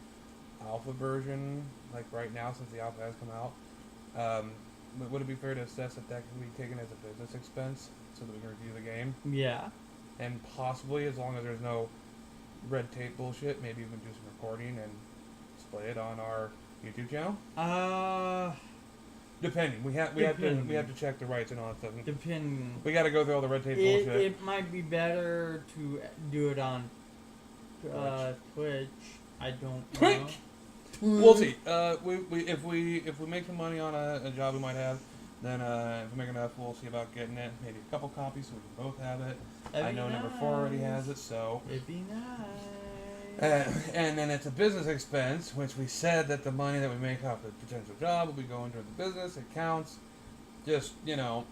alpha version, like right now since the alpha has come out, would it be fair to assess that can be taken as a business expense so that we can review the game? Yeah. And possibly, as long as there's no red tape bullshit, maybe even do some recording and play it on our YouTube channel? Depending. We have to check the rights and all that stuff. Depending. We got to go through all the red tape bullshit. It might be better to do it on Twitch. I don't know. We'll see. If we make some money on a job we might have, then if we make enough, we'll see about getting it. Maybe a couple copies so we can both have it. I know number 4 already has it, so. It'd be nice. And then it's a business expense, which we said that the money that we make off the potential job will be going toward the business. It counts. Just, Yeah.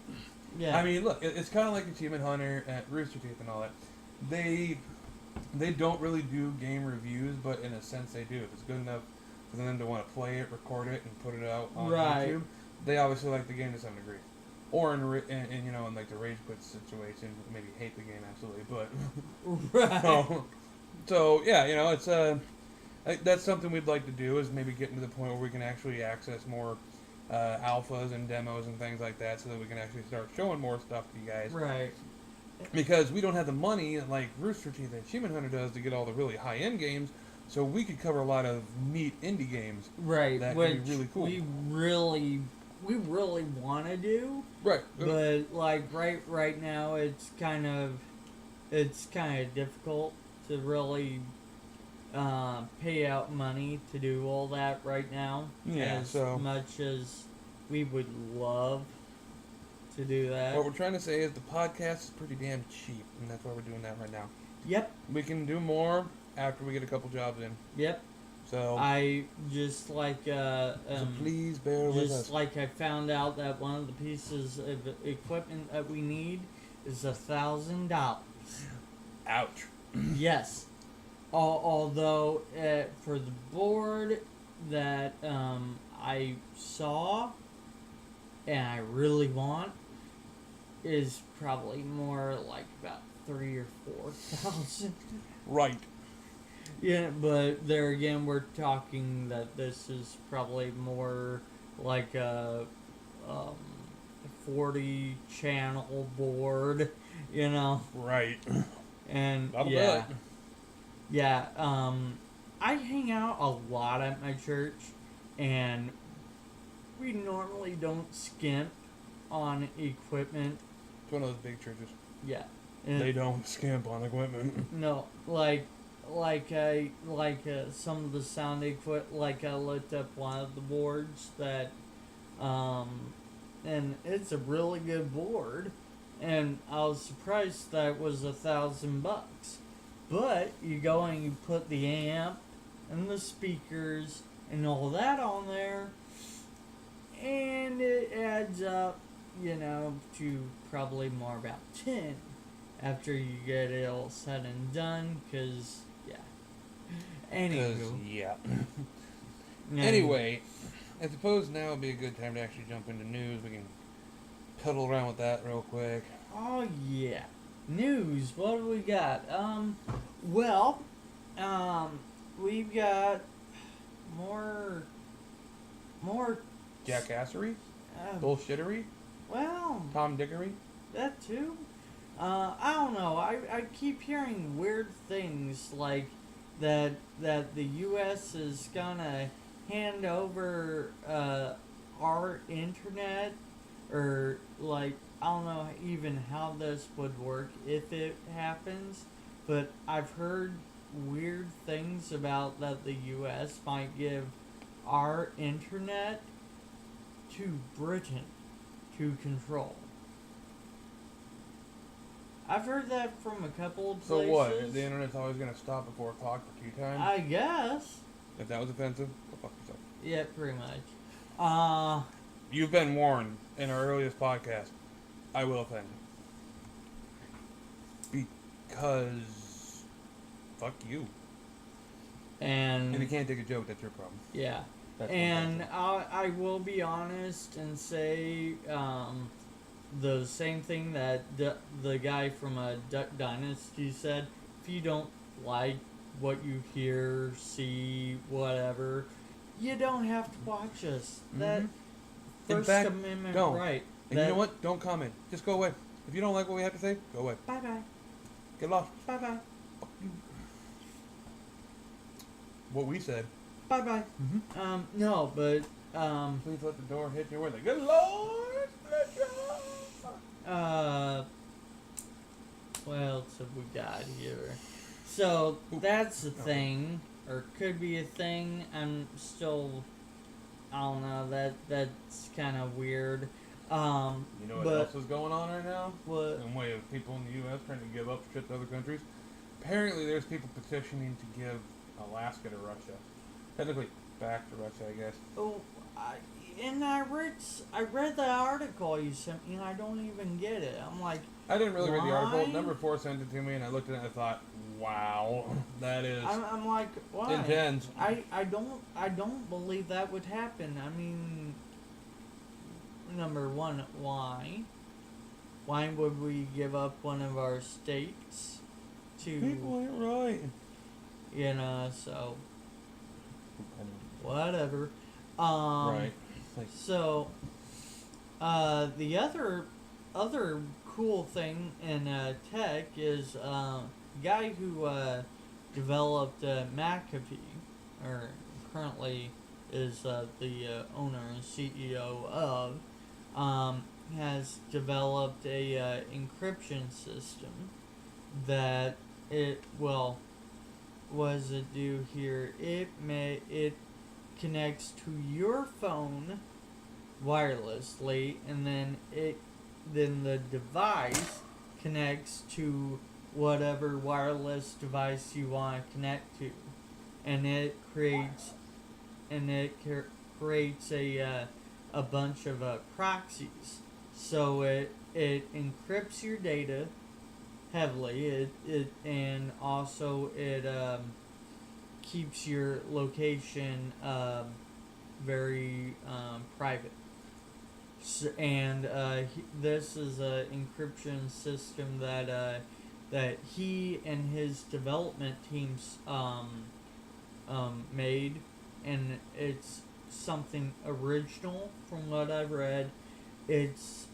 I mean, look, it's kind of like Achievement Hunter at Rooster Teeth and all that. They don't really do game reviews, but in a sense they do. If it's good enough for them to want to play it, record it, and put it out on YouTube, they obviously like the game to some degree. Or in like the rage quit situation, maybe hate the game absolutely, but so yeah, it's that's something we'd like to do, is maybe getting to the point where we can actually access more alphas and demos and things like that, so that we can actually start showing more stuff to you guys. Right. Because we don't have the money like Rooster Teeth and Achievement Hunter does to get all the really high-end games, so we could cover a lot of neat indie games. Right. That which could be really cool. We really want to do. Right. But like right now, it's kind of difficult to really pay out money to do all that right now. Yeah. As much as we would love to do that. What we're trying to say is the podcast is pretty damn cheap, and that's why we're doing that right now. Yep. We can do more after we get a couple jobs in. Yep. So I just like so please bear with us. Just like I found out that one of the pieces of equipment that we need is $1,000. Ouch. Yes. Although for the board that I saw and I really want is probably more like about 3,000 or 4,000. Right. Yeah, but there again, we're talking that this is probably more like a 40-channel board, Right. And I'll yeah, I hang out a lot at my church, and we normally don't skimp on equipment. It's one of those big churches. Yeah. They don't skimp on equipment. No, some of the sound equipment, I looked up one of the boards that, and it's a really good board, and I was surprised that it was $1,000. But you go and you put the amp and the speakers and all that on there, and it adds up, to probably more about 10 after you get it all said and done, because, yeah. Anywho. Yeah. Anyway, I suppose now would be a good time to actually jump into news. We can cuddle around with that real quick. Oh, yeah. News, what do we got? We've got more Jackassery? Bullshittery? Well, Tom Dickery? that too. I don't know. I keep hearing weird things like that the U.S. is gonna hand over our internet, or I don't know even how this would work if it happens, but I've heard weird things about that the U.S. might give our internet to Britain to control. I've heard that from a couple of places. So what? The internet's always going to stop at 4 o'clock for tea time? I guess. If that was offensive, go fuck yourself. Yeah, pretty much. You've been warned in our earliest podcast. I will offend you. Because... fuck you. And if you can't take a joke, that's your problem. Yeah. That's and I will be honest and say the same thing that the guy from Duck Dynasty said. If you don't like what you hear, see, whatever, you don't have to watch us. That First Amendment right. And you know what? Don't comment. Just go away. If you don't like what we have to say, go away. Bye-bye. Get lost. Bye-bye. What we said Bye-bye. Mm-hmm. No, but, Please let the door hit you with a good Lord. what else have we got here? So, that's a thing, or could be a thing. I'm still, I don't know, that's kind of weird. You know what else is going on right now? What? In way of people in the U.S. trying to give up shit to other countries. Apparently, there's people petitioning to give Alaska to Russia. Technically, back to Russia, I guess. Oh, I read the article you sent me, and I don't even get it. I'm like, I didn't really read the article. why? Number 4 sent it to me, and I looked at it and I thought, wow, that is I'm like, why? intense. I don't believe that would happen. I mean, number one, why? Why would we give up one of our states to, People ain't right. you know, so, whatever. Right. Like, So, the other cool thing in tech is guy who developed McAfee, or currently is the owner and CEO of, has developed a encryption system that what does it do here? It connects to your phone wirelessly, and then the device connects to whatever wireless device you want to connect to, and it creates a bunch of proxies. So it encrypts your data heavily. And also it keeps your location very private. This is an encryption system that he and his development teams made, and it's something original from what I've read. It's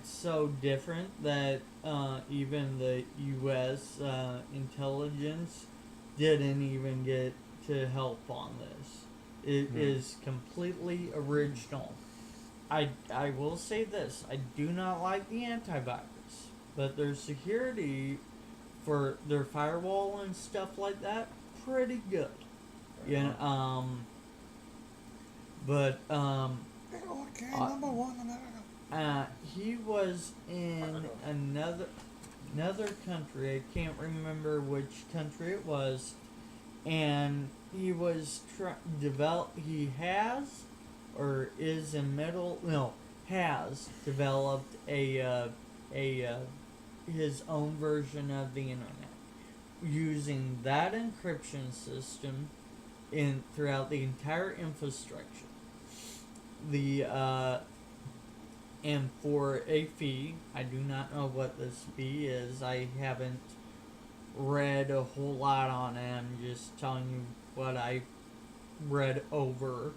so different that even the U.S. Intelligence didn't even get to help on this. It is completely original. I will say this. I do not like the antivirus, but their security for their firewall and stuff like that, pretty good. Yeah. number 1 America. He was in another country. I can't remember which country it was, and he was He has, or is in middle. No, has developed his own version of the internet using that encryption system throughout the entire infrastructure. And for a fee, I do not know what this fee is. I haven't read a whole lot on it. I'm just telling you what I read over.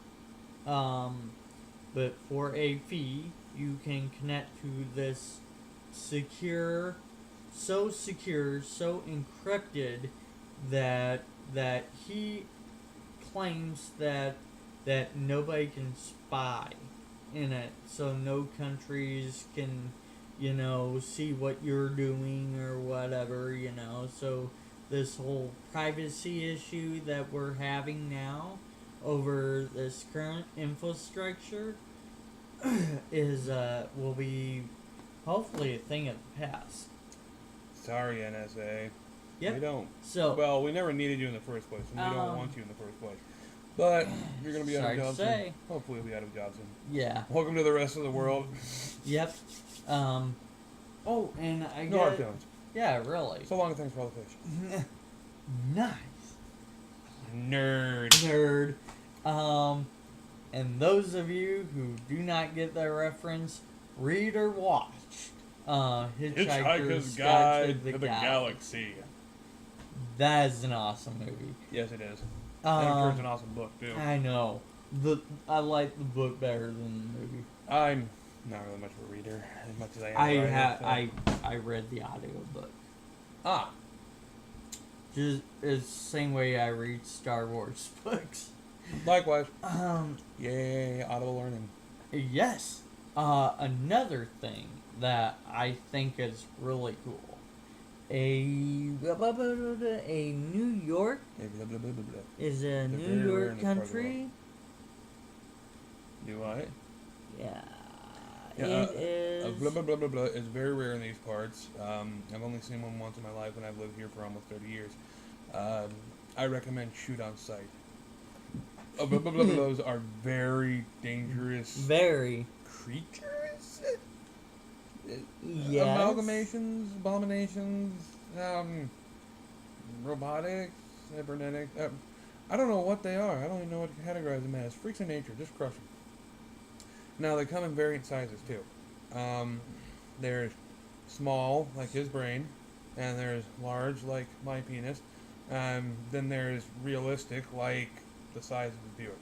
But for a fee, you can connect to this so encrypted that he claims that nobody can spy in it, so no countries can, see what you're doing or whatever, so this whole privacy issue that we're having now over this current infrastructure will be hopefully a thing of the past. Sorry, NSA. Yep. We don't. So, well, we never needed you in the first place, and we don't want you in the first place. But you're going to be out of jobs soon. Hopefully we'll be out of jobs soon. Yeah. Welcome to the rest of the world. Yep. Oh, and I no hard feelings. Yeah, really. So long, and thanks for all the fish. Nice. Nerd. And those of you who do not get that reference, read or watch Hitchhiker's Guide to the Galaxy. That is an awesome movie. Yes, it is. And it's an awesome book, too. I know. I like the book better than the movie. I'm not really much of a reader, as much as I am. I read the audio book. just is the same way I read Star Wars books. Likewise. Yay, audible learning. Yes. Another thing that I think is really cool. A New York is a They're New very rare York in this part of the country. Do I? Yeah. Yeah, It is. blah blah blah blah blah is very rare in these parts. I've only seen one once in my life, and I've lived here for almost 30 years. I recommend shoot on sight. Blah blah blah blahs are very dangerous Very. creatures. Yes. Amalgamations, abominations, robotics, cybernetic. I don't know what they are. I don't even know what to categorize them as. Freaks of nature, just crush them. Now, they come in variant sizes, too. There's small, like his brain, and there's large, like my penis. Then there's realistic, like the size of a Buick.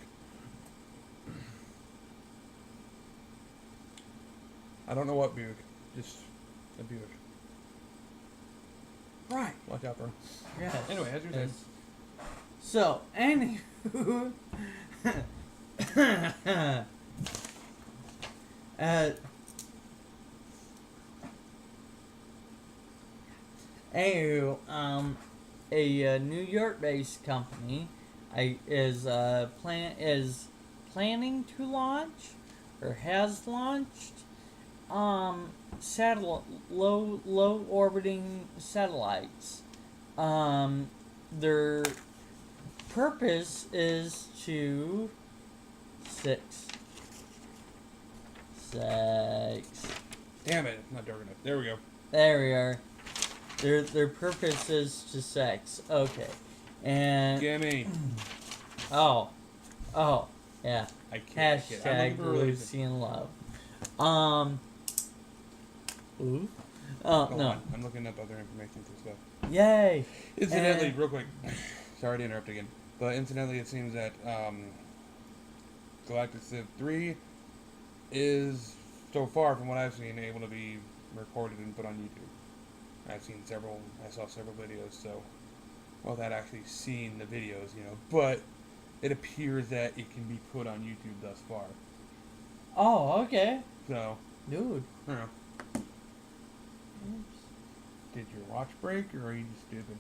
I don't know what Buick, just a Buick. Right. Watch out for him. Yes. Anyway, as you're saying. So, anywho. A New York-based company is planning to launch or has launched low orbiting satellites. Their purpose is to sex. Damn it, it's not dark enough. There we go. There we are. Their purpose is to sex. Okay. And Gimme. oh, yeah. I can't. Hashtag Lucy in love. Ooh. Oh, No. on. I'm looking up other information for stuff. Yay. Incidentally, real quick. Sorry to interrupt again, but incidentally, it seems that Galactic Civ 3 is, so far from what I've seen, able to be recorded and put on YouTube. I saw several videos, so, well, without actually seeing the videos, but it appears that it can be put on YouTube thus far. Oh, okay. So, Dude. I don't know. Oops. Did your watch break, or are you just stupid?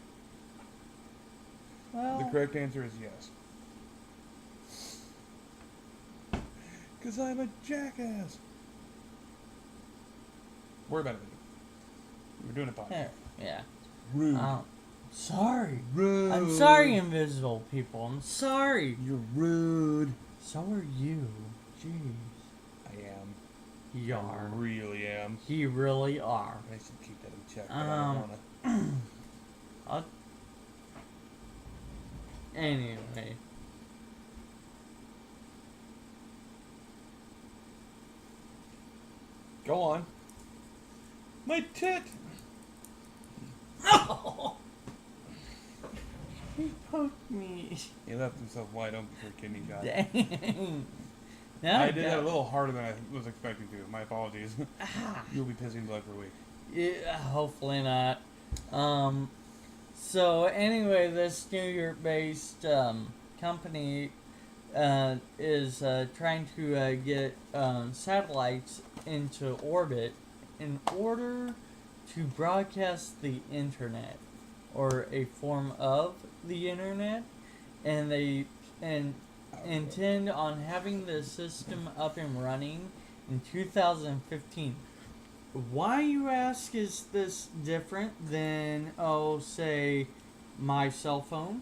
Well. The correct answer is yes. Because I'm a jackass. Worry about it later. We're doing a podcast. Yeah. Rude. Sorry. Rude. I'm sorry, invisible people. I'm sorry. You're rude. So are you. Jeez. I am. You I are. really am. You really are. I should keep that in check, but I don't wanna. Anyway. Go on. My tit! No! He poked me. He left himself wide open for a kidney shot. Dang. Now I did that a little harder than I was expecting to. My apologies. Ah. You'll be pissing blood for a week. Yeah, hopefully not. So anyway, this New York-based company is trying to get satellites into orbit in order to broadcast the internet, or a form of the internet, and they intend on having the system up and running in 2015. Why, you ask, is this different than, say, my cell phone,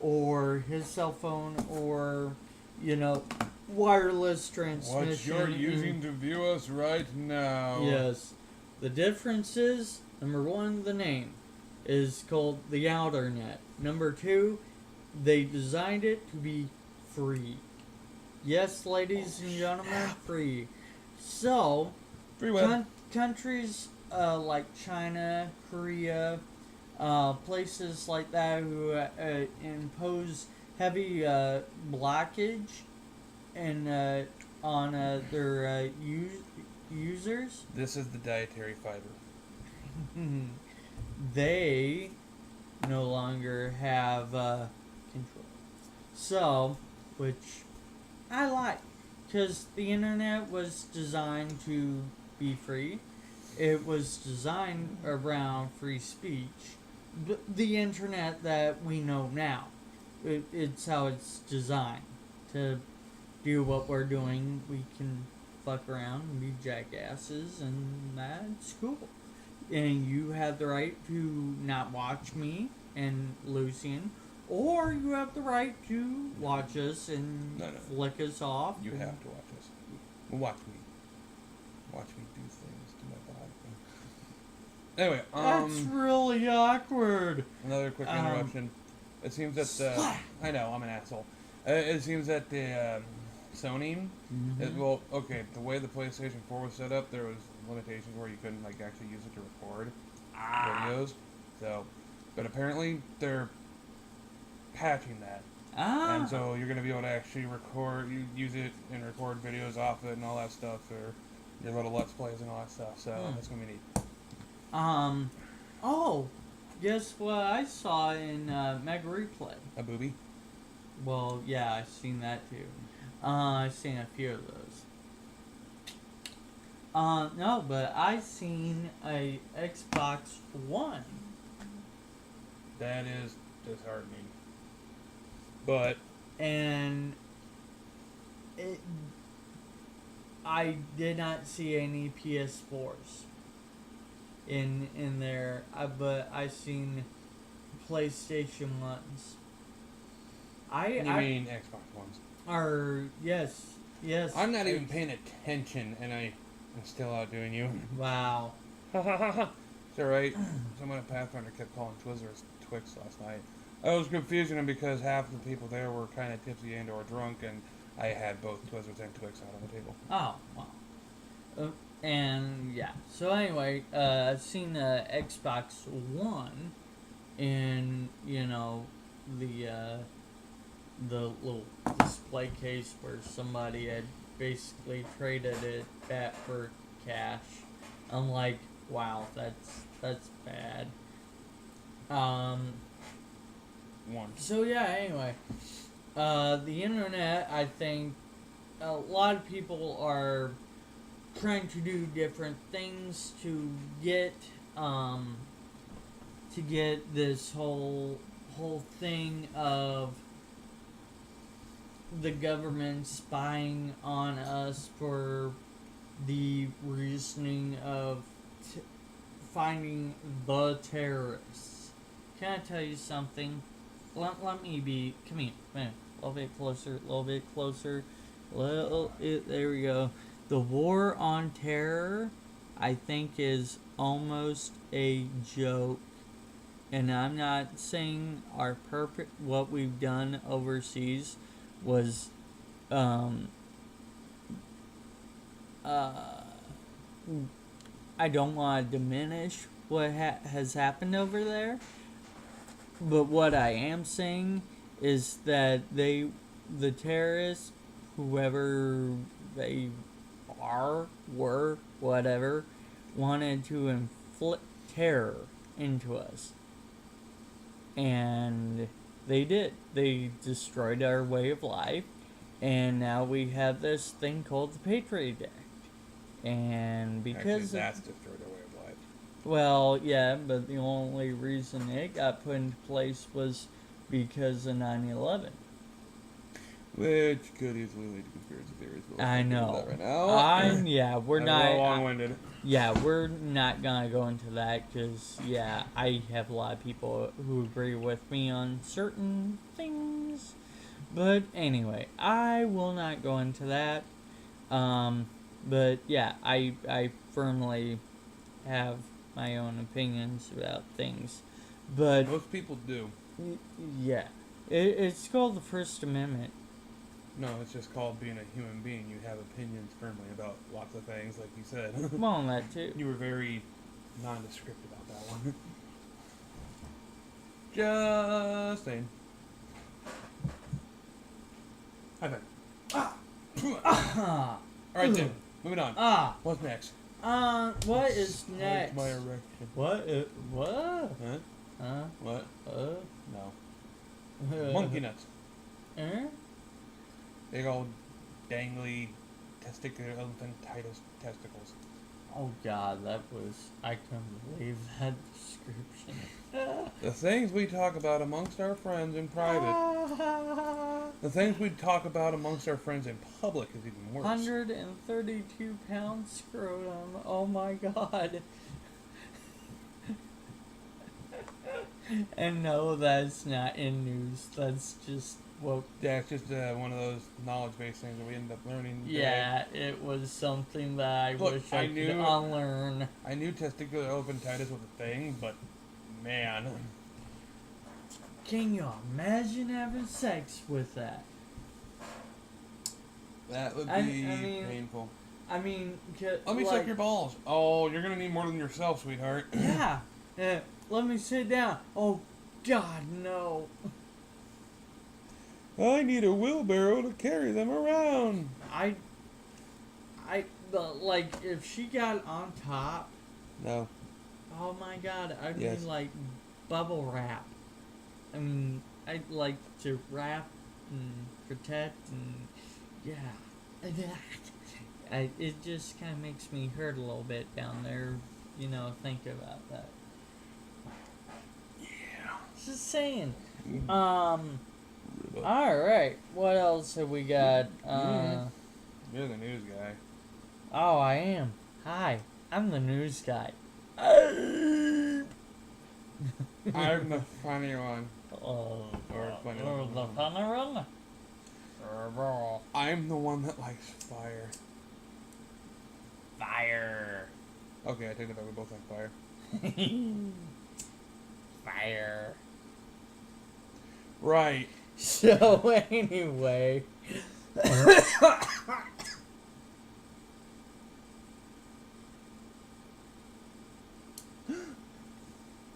or his cell phone, or, wireless transmission? What you're using to view us right now. Yes. The difference is, number one, the name is called the Outer Net. Number two, they designed it to be free. Yes, ladies and gentlemen, free. So, Free web. countries like China, Korea, places like that who impose heavy blockage and on their users. This is the dietary fiber. no longer have control. So, which I like, because the internet was designed to be free. It was designed around free speech. The internet that we know now, it's how it's designed to do what we're doing. We can fuck around and be jackasses, and that's cool. And you have the right to not watch me and Lucian, or you have the right to watch us and flick us off. You have to watch us. Watch me. Watch me do things to my body. Anyway, that's really awkward. Another quick interruption. It seems that I know I'm an asshole. It seems that the Sony, the way the PlayStation 4 was set up, there was limitations where you couldn't like actually use it to record videos. So, but apparently they're patching that. And so you're gonna be able to actually use it and record videos off it and all that stuff, or your little Let's Plays and all that stuff. So that's gonna be neat. Guess what I saw in Mega Replay? A booby? Well, yeah, I've seen that too. I've seen a few of those. No, but I've seen a Xbox One. That is disheartening. But and I did not see any PS4s in there, but I seen PlayStation ones. You mean Xbox Ones? Yes. I'm not even paying attention, and I'm still outdoing you. Wow. It's alright. Someone at Pathfinder kept calling Twizzlers Twix last night. I was confusing them because half the people there were kind of tipsy and or drunk, and I had both Twizzlers and Twix out on the table. Oh, wow. And yeah. So anyway, I've seen the Xbox One in, the little display case where somebody had basically traded it back for cash. I'm like, wow, that's bad. So yeah, anyway, the internet, I think a lot of people are trying to do different things to get this whole thing of the government spying on us for the reasoning of finding the terrorists. Can I tell you something? Let me be. Come here. A little bit closer. There we go. The war on terror, I think, is almost a joke. And I'm not saying what we've done overseas was I don't want to diminish what has happened over there, but what I am saying is that the terrorists, whoever they were, whatever, wanted to inflict terror into us. And they did. They destroyed our way of life, and now we have this thing called the Patriot Act. And because that's destroyed our way of life. Well, yeah, but the only reason it got put into place was because of 9/11. Which could easily lead to conspiracy theories. I know. Right now. We're not long-winded. Yeah, we're not gonna go into that because I have a lot of people who agree with me on certain things. But anyway, I will not go into that. But yeah, I firmly have my own opinions about things. But most people do. Yeah, it's called the First Amendment. No, it's just called being a human being. You have opinions firmly about lots of things, like you said. Well, that too. You were very nondescript about that one. Just saying. High five. Alright then, moving on. What's next? What is next? My erection. What? What? Huh? Huh? What? No. Monkey nuts. Big old dangly testicular elephantitis testicles. Oh God, I couldn't believe that description. The things we talk about amongst our friends in private. The things we talk about amongst our friends in public is even worse. 132-pound scrotum. Oh my God. And no, that's not in news. That's just what. Yeah, it's just one of those knowledge-based things that we end up learning. Yeah, it was something that I wish I could unlearn. I knew testicular elephantitis was a thing, but man. Can you imagine having sex with that? That would be painful. I mean, let me suck your balls. Oh, you're gonna need more than yourself, sweetheart. Yeah. Let me sit down. Oh, God, no. I need a wheelbarrow to carry them around. Like, if she got on top. No. Oh my God, I'd need like bubble wrap. I mean, I'd like to wrap and protect and it just kind of makes me hurt a little bit down there, think about that. Yeah. Just saying. Alright, what else have we got? You're the news guy. Oh, I am. Hi, I'm the news guy. I'm the funny one. The funny one? I'm the one that likes fire. Fire. Okay, I take it that we both like fire. Fire. Right. So, anyway.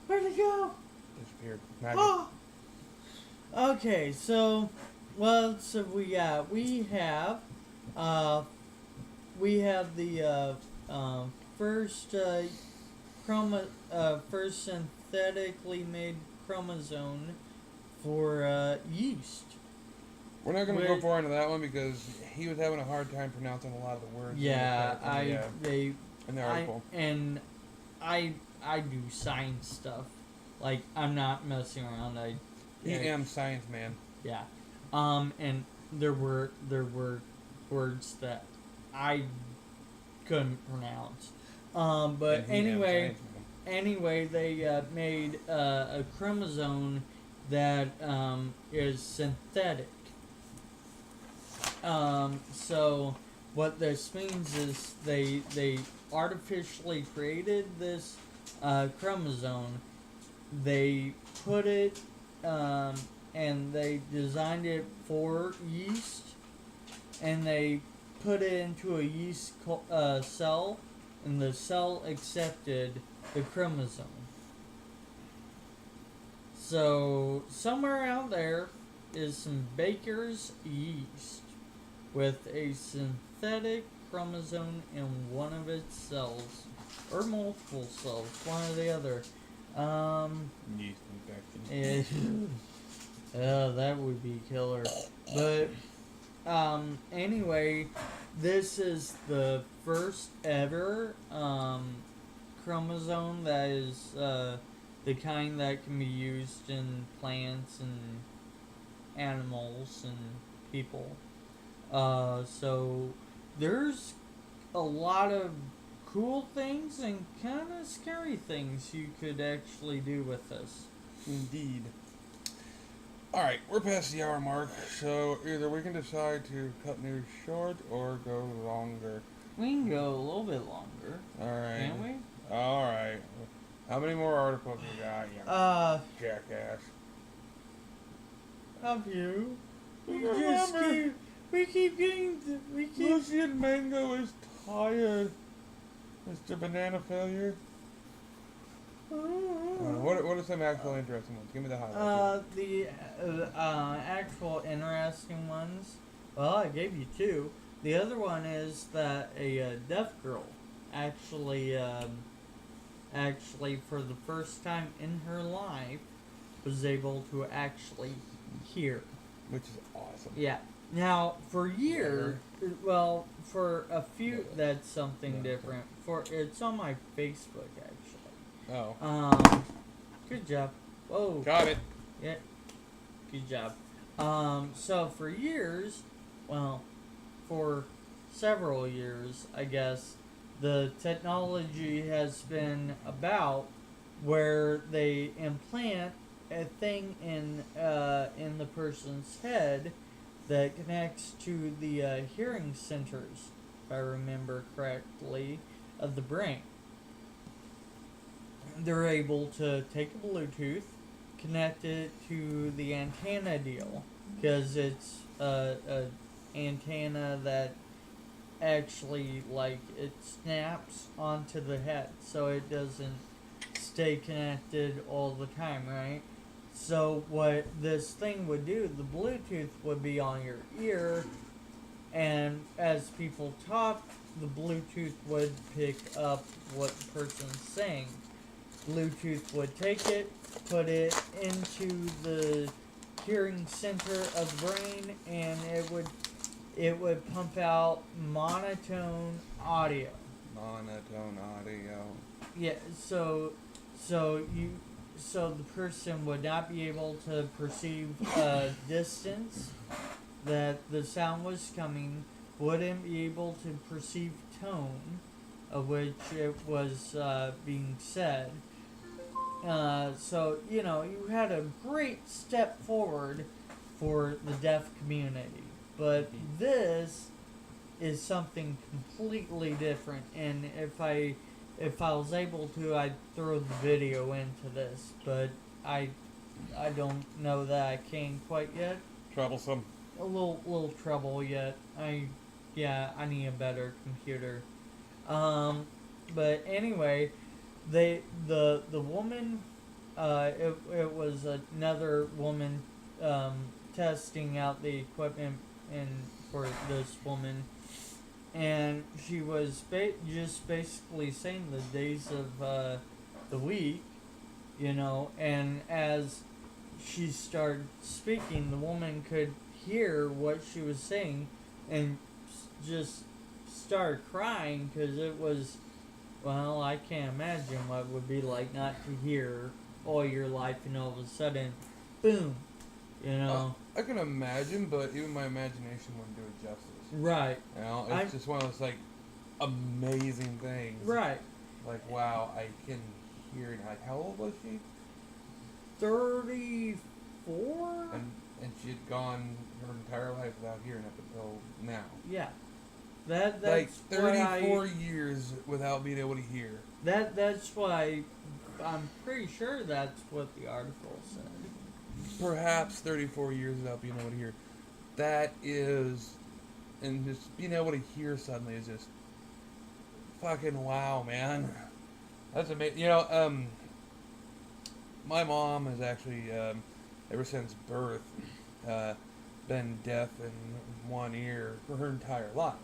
Where'd it go? Disappeared. Magic. Oh. Okay, so what else have we got? We have the first first synthetically made chromosome for yeast. We're not going to go far into that one because he was having a hard time pronouncing a lot of the words. In the article. I do science stuff. Like, I'm not messing around. I am science man. Yeah. And there were words that I couldn't pronounce. But anyway, they made a chromosome that is synthetic. So what this means is they artificially created this chromosome. They put it and they designed it for yeast, and they put it into a yeast cell, and the cell accepted the chromosome. So somewhere out there is some baker's yeast with a synthetic chromosome in one of its cells, or multiple cells, one or the other. Yeast infection. That would be killer. But anyway, this is the first ever chromosome that is the kind that can be used in plants and animals and people. So there's a lot of cool things and kind of scary things you could actually do with this. Indeed. Alright, we're past the hour mark, so either we can decide to cut news short or go longer. We can go a little bit longer. Alright. Can we? Alright. How many more articles you got, you jackass? A few. Lucian Mango is tired. Mr. Banana Failure. What are some actual interesting ones? Give me the highlights. The actual interesting ones. Well, I gave you two. The other one is that a deaf girl actually actually, for the first time in her life, was able to actually hear. Which is awesome. Yeah. Now, for years, well, for a few, that's something different. For it's on my Facebook actually. Oh. Good job. Whoa. Got it. Yeah. Good job. So for years, well, for several years, I guess, the technology has been about where they implant a thing in the person's head that connects to the hearing centers, if I remember correctly, of the brain. They're able to take a Bluetooth, connect it to the antenna deal, because it's a antenna that actually, like, it snaps onto the head, so it doesn't stay connected all the time, right? So what this thing would do, the Bluetooth would be on your ear, and as people talk, the Bluetooth would pick up what the person's saying. Bluetooth would take it, put it into the hearing center of the brain, and it would pump out monotone audio. Monotone audio. Yeah, so the person would not be able to perceive distance that the sound was coming, wouldn't be able to perceive tone of which it was being said. So, you had a great step forward for the deaf community. But this is something completely different, and if I was able to, I'd throw the video into this, but I don't know that I can quite yet. Troublesome. A little trouble yet. I need a better computer. But anyway, the woman, it was another woman testing out the equipment for this woman, and she was just basically saying the days of the week, and as she started speaking, the woman could hear what she was saying and just started crying because it was, well, I can't imagine what it would be like not to hear all your life and all of a sudden, boom, I can imagine, but even my imagination wouldn't do it justice. Right. It's just one of those, like, amazing things. Right. Like, wow, I can hear. Like, how old was she? 34? And she had gone her entire life without hearing up until now. Yeah. That's like 34 years without being able to hear. That's why I'm pretty sure that's what the article said. Perhaps 34 years without being able to hear. That is, and just being able to hear suddenly is just fucking wow, man. That's amazing. My mom has actually, ever since birth, been deaf in one ear for her entire life.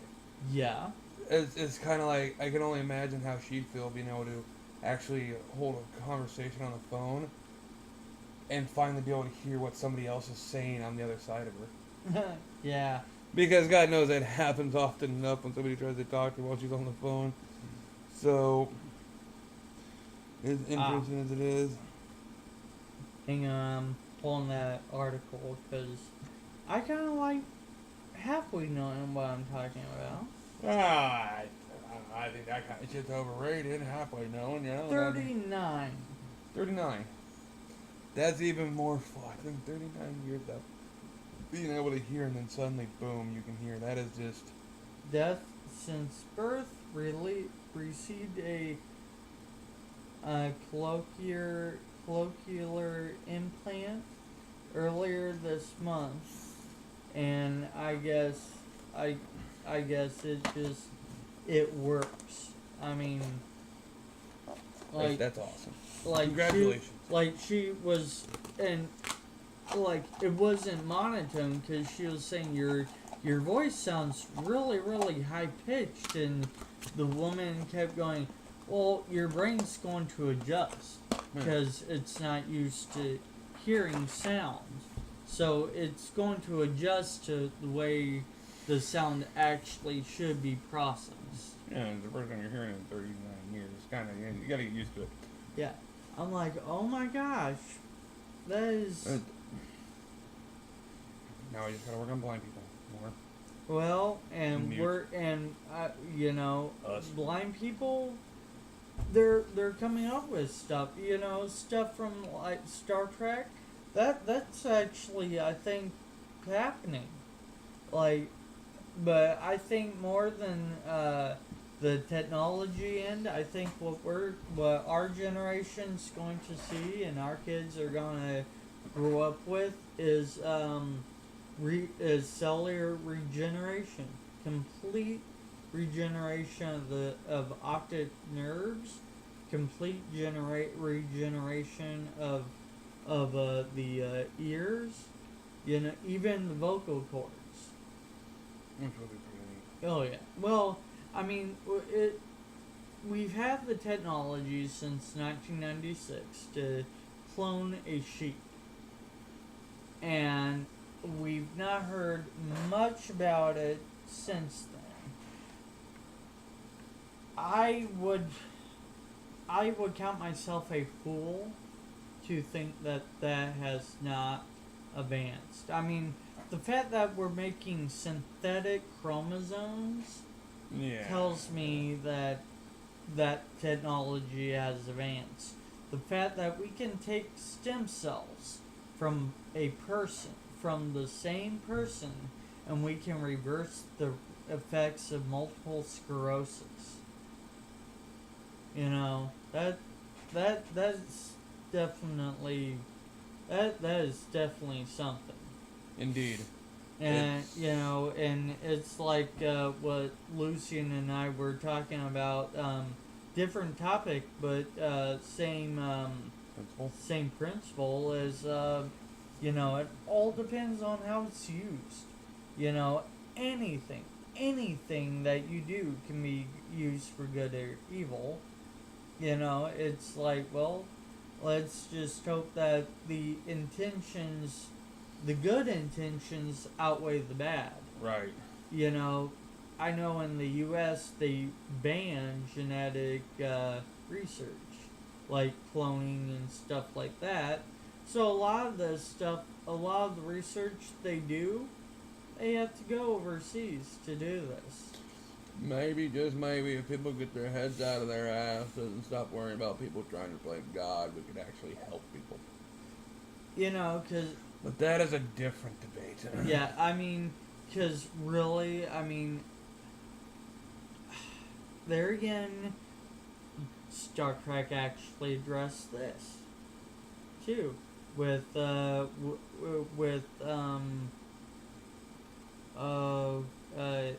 Yeah. It's kind of like, I can only imagine how she'd feel being able to actually hold a conversation on the phone and finally be able to hear what somebody else is saying on the other side of her. Yeah. Because God knows that happens often enough when somebody tries to talk to her while she's on the phone. So, as interesting as it is. Hang on, I'm pulling that article because I kind of like halfway knowing what I'm talking about. I think that kind of shit's overrated. Halfway knowing, 39. 39. That's even more fucking 39 years of being able to hear and then suddenly, boom, you can hear. That is just... Death since birth received a cochlear implant earlier this month, and I guess it works. I mean, like, that's awesome. Like, congratulations. She was, and like, it wasn't monotone because she was saying your voice sounds really, really high pitched, and the woman kept going, Well, your brain's going to adjust because it's not used to hearing sounds. So it's going to adjust to the way the sound actually should be processed. Yeah, it's the first time you're hearing it in 39 years. It's kind of, you gotta get used to it. Yeah. I'm like, oh my gosh. That is... Now I just gotta work on blind people more. Well, and Mute. you know, Us. blind people, they're coming up with stuff, you know, stuff from like Star Trek. That's actually, I think, happening. Like, but I think more than the technology end, I think what our generation's going to see and our kids are gonna grow up with is is cellular regeneration, complete regeneration of optic nerves, complete regeneration of the ears, you know, even the vocal cords. Which will be pretty neat. Oh yeah. Well, I mean, we've had the technology since 1996 to clone a sheep, and we've not heard much about it since then. I would count myself a fool to think that has not advanced. I mean, the fact that we're making synthetic chromosomes tells me that technology has advanced. The fact that we can take stem cells from a person, from the same person, and we can reverse the effects of multiple sclerosis. You know, that's definitely that is definitely something. Indeed. And you know, and it's like what Lucian and I were talking about, different topic, but same principle as you know, it all depends on how it's used. You know, anything that you do can be used for good or evil. You know, it's like, well, let's just hope that the good intentions outweigh the bad. Right. You know, I know in the U.S. they ban genetic research, like cloning and stuff like that. So a lot of the research they do, they have to go overseas to do this. Maybe, just maybe, if people get their heads out of their asses and stop worrying about people trying to blame God, we could actually help people. You know, because... But that is a different debate. Yeah, I mean, because really, I mean, there again, Star Trek actually addressed this, too,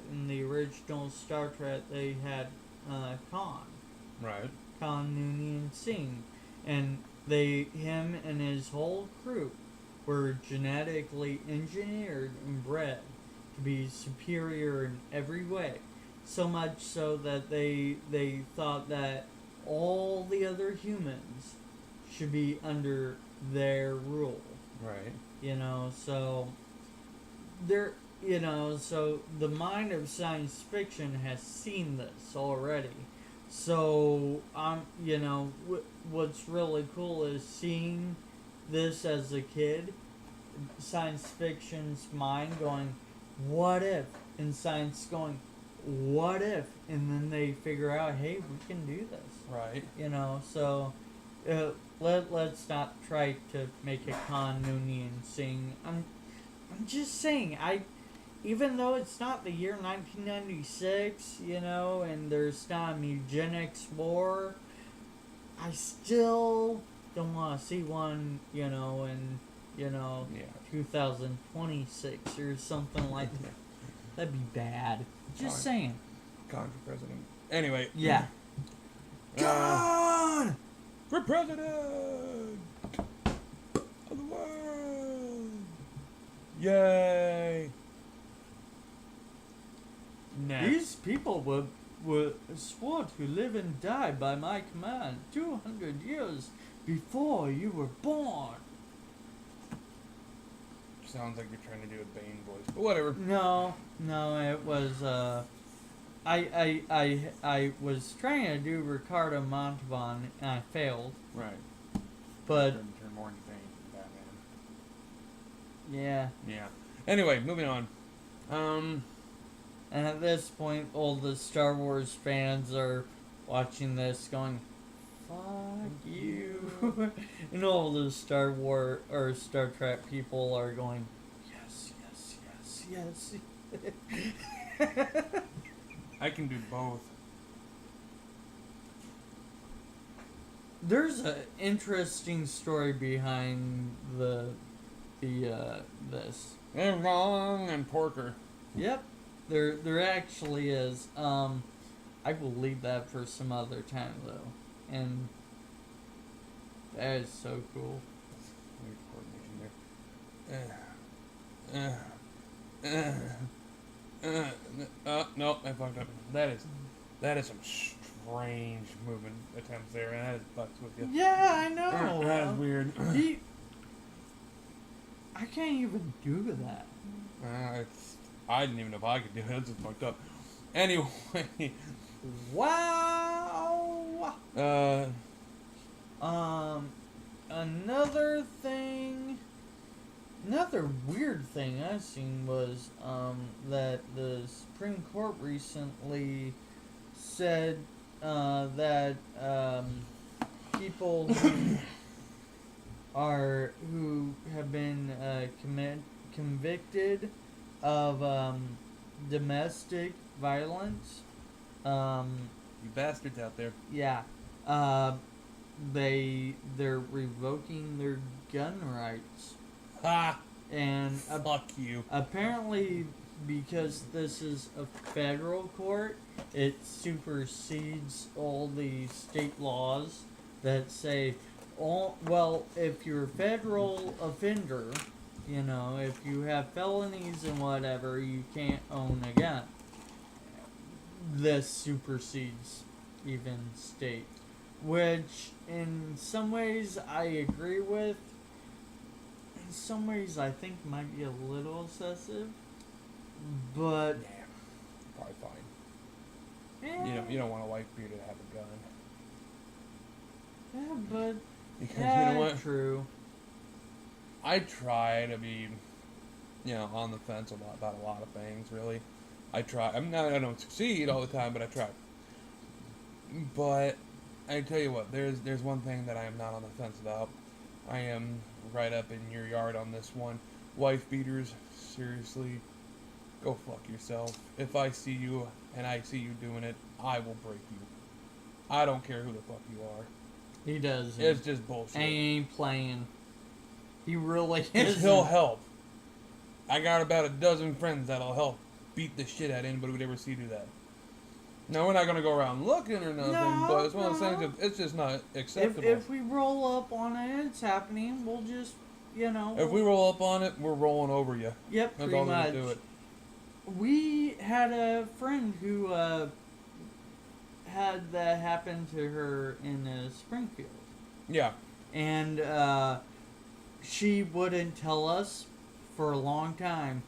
in the original Star Trek, they had Khan. Right. Khan Noonien Singh. And him and his whole crew were genetically engineered and bred to be superior in every way. So much so that they thought that all the other humans should be under their rule. Right. You know, so so the mind of science fiction has seen this already. So, you know, what's really cool is seeing this as a kid, science fiction's mind going, what if? And science going, what if? And then they figure out, hey, we can do this. Right. You know, so let's not try to make a Khan Noonien Singh. I'm just saying, even though it's not the year 1996, you know, and there's not a eugenics war, I still don't want to see one, you know, in, 2026 or something like that. That'd be bad. Just saying. Khan for president. Anyway. Yeah. Khan for president of the world. Yay. Next. These people would were swore to live and die by my command 200 years before you were born. Sounds like you're trying to do a Bane voice, but whatever. No, it was, I was trying to do Ricardo Montalban, and I failed. Right. But, Turn more into Bane than Batman. yeah. Yeah. Anyway, moving on. And at this point, all the Star Wars fans are watching this going, fuck you. And all the Star Wars or Star Trek people are going, yes, yes, yes, yes. I can do both. There's an interesting story behind this. And wrong and Porker. Yep, there actually is. I will leave that for some other time though, and that is so cool. No, I fucked up. That is some strange movement attempts there, and that is fucks with you. Yeah, I know. That is weird. I can't even do that. I didn't even know if I could do it. That's just fucked up. Anyway. Wow. Another weird thing I seen was that the Supreme Court recently said that people who have been convicted of domestic violence. You bastards out there. Yeah. They're revoking their gun rights. Ha! And Fuck you. apparently, because this is a federal court, it supersedes all the state laws that say, if you're a federal offender, if you have felonies and whatever, you can't own a gun. This supersedes even state, which in some ways I agree with. In some ways I think might be a little excessive, but Yeah, probably fine. You don't want a wife beater to have a gun. yeah, but Because yeah, you know what? true. I try to be, on the fence about a lot of things. Really, I try. I don't succeed all the time, but I try. But I tell you what, there's one thing that I am not on the fence about. I am right up in your yard on this one. Wife beaters, seriously, go fuck yourself. If I see you and I see you doing it, I will break you. I don't care who the fuck you are. He does. It's just bullshit. He ain't playing. He really Because is. he'll help. I got about a dozen friends that'll help beat the shit out of anybody we'd ever see do that. Now, we're not going to go around looking or nothing, but it's one of those things that it's just not acceptable. If we roll up on it, it's happening. We'll just, If we roll up on it, we're rolling over you. Yep, That's pretty all much. we do it. We had a friend who had that happen to her in Springfield. Yeah. And she wouldn't tell us for a long time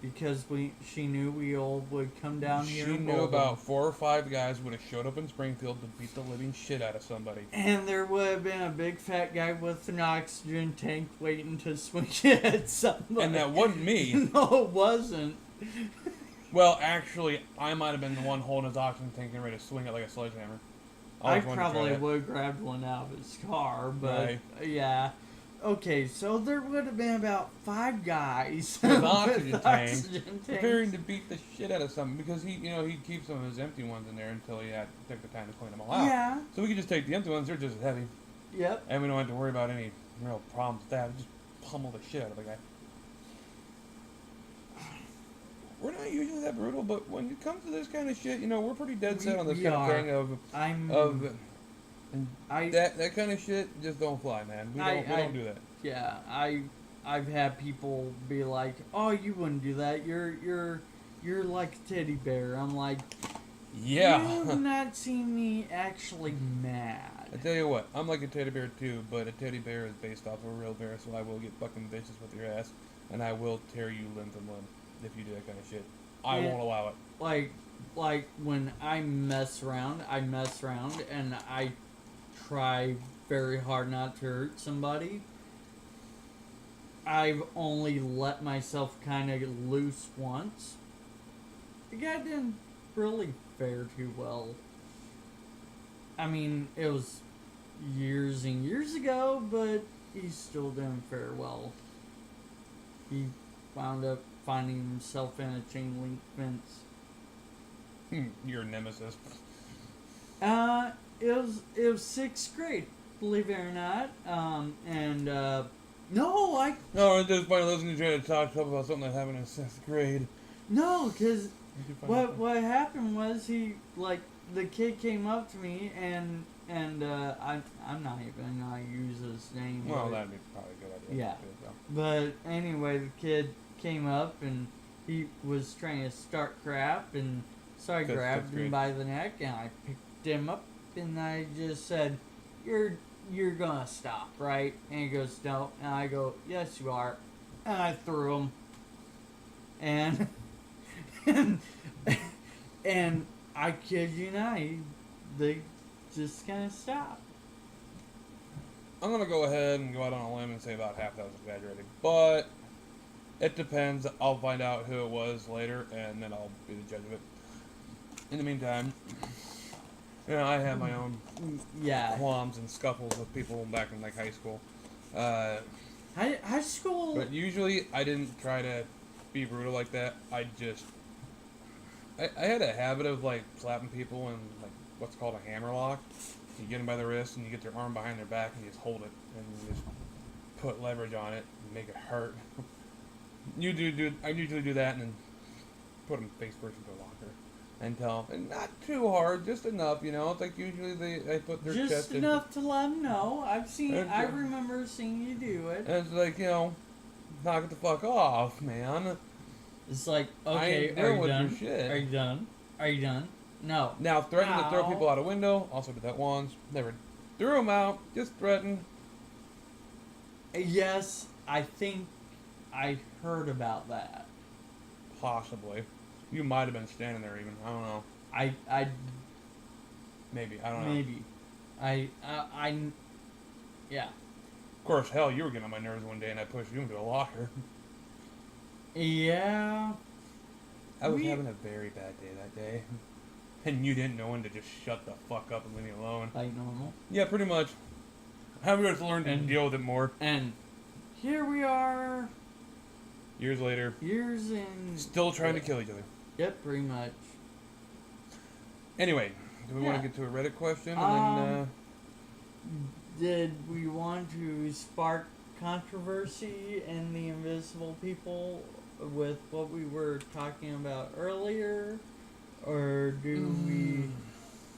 because she knew we all would come down here. She and knew roll about them. 4 or 5 guys would have showed up in Springfield to beat the living shit out of somebody. And there would have been a big fat guy with an oxygen tank waiting to swing it at somebody. And that wasn't me. No, it wasn't. Well, actually, I might have been the one holding his oxygen tank and ready to swing it like a sledgehammer. I probably would have grabbed one out of his car, but Right. yeah. Okay, so there would have been about 5 guys With oxygen tanks, oxygen tanks. preparing to beat the shit out of something because he keeps some of his empty ones in there until he took the time to clean them all out. Yeah. So we could just take the empty ones; they're just as heavy, Yep. and we don't have to worry about any real problems with that. We just pummel the shit out of the guy. We're not usually that brutal, but when it comes to this kind of shit, we're pretty dead set on this We kind are. of thing that kind of shit just don't fly, man. We don't do that. Yeah, I've had people be like, "Oh, you wouldn't do that. You're like a teddy bear." I'm like, Yeah. You've not seen me actually mad. I tell you what, I'm like a teddy bear too, but a teddy bear is based off of a real bear, so I will get fucking vicious with your ass, and I will tear you limb from limb if you do that kind of shit. I And- won't allow it. Like when I mess around, and I try very hard not to hurt somebody. I've only let myself kind of loose once. The guy didn't really fare too well. I mean, it was years and years ago, but he still didn't fare well. He wound up finding himself in a chain link fence. Your nemesis. It was sixth grade, believe it or not. No, No, it's just funny listening to you try to talk about something that happened in 6th grade. no, because what happened was the kid came up to me and I'm not even gonna use his name. Well, but- that'd be probably a good idea. Yeah. Too, so. But anyway, the kid came up and he was trying to start crap, and so I 'Cause grabbed that's him great. by the neck and I picked him up and I just said, You're gonna stop, right?" And he goes, "No," and I go, "Yes, you are," and I threw him, and and I kid you not, they just kind of stopped. I'm gonna go ahead and go out on a limb and say about half that was exaggerating, but it depends. I'll find out who it was later, and then I'll be the judge of it. In the meantime, I have my own Yeah, qualms and scuffles with people back in like high school. high school. But usually I didn't try to be brutal like that. I had a habit of like slapping people in like what's called a hammer lock. You get them by the wrist and you get their arm behind their back and you just hold it and you just put leverage on it and make it hurt. I usually do that and then put them face first into a locker and not too hard, just enough, It's like usually they put their Just chest enough to let them know. And, I remember seeing you do it. and it's like knock it the fuck off, man. It's like, I okay, ain't are dealing you with your done? shit. Are you done? Are you done? No. Now, threaten to throw Ow. people out a window. Also did that once. Never threw them out. Just threatened. Yes, I think I heard about that. Possibly. You might have been standing there even. I don't know. I Maybe. I don't know. maybe. Yeah. Of course, hell, you were getting on my nerves one day and I pushed you into a locker. Yeah. I was having a very bad day that day. And you didn't know when to just shut the fuck up and leave me alone. Like normal. Yeah, pretty much. I've just learned to And- deal with it more. And here we are, Years later, years in. still trying to kill each other. Yep, pretty much. Anyway, do we want Yeah. to get to a Reddit question? And Did we want to spark controversy in the Invisible People with what we were talking about earlier? Or do we...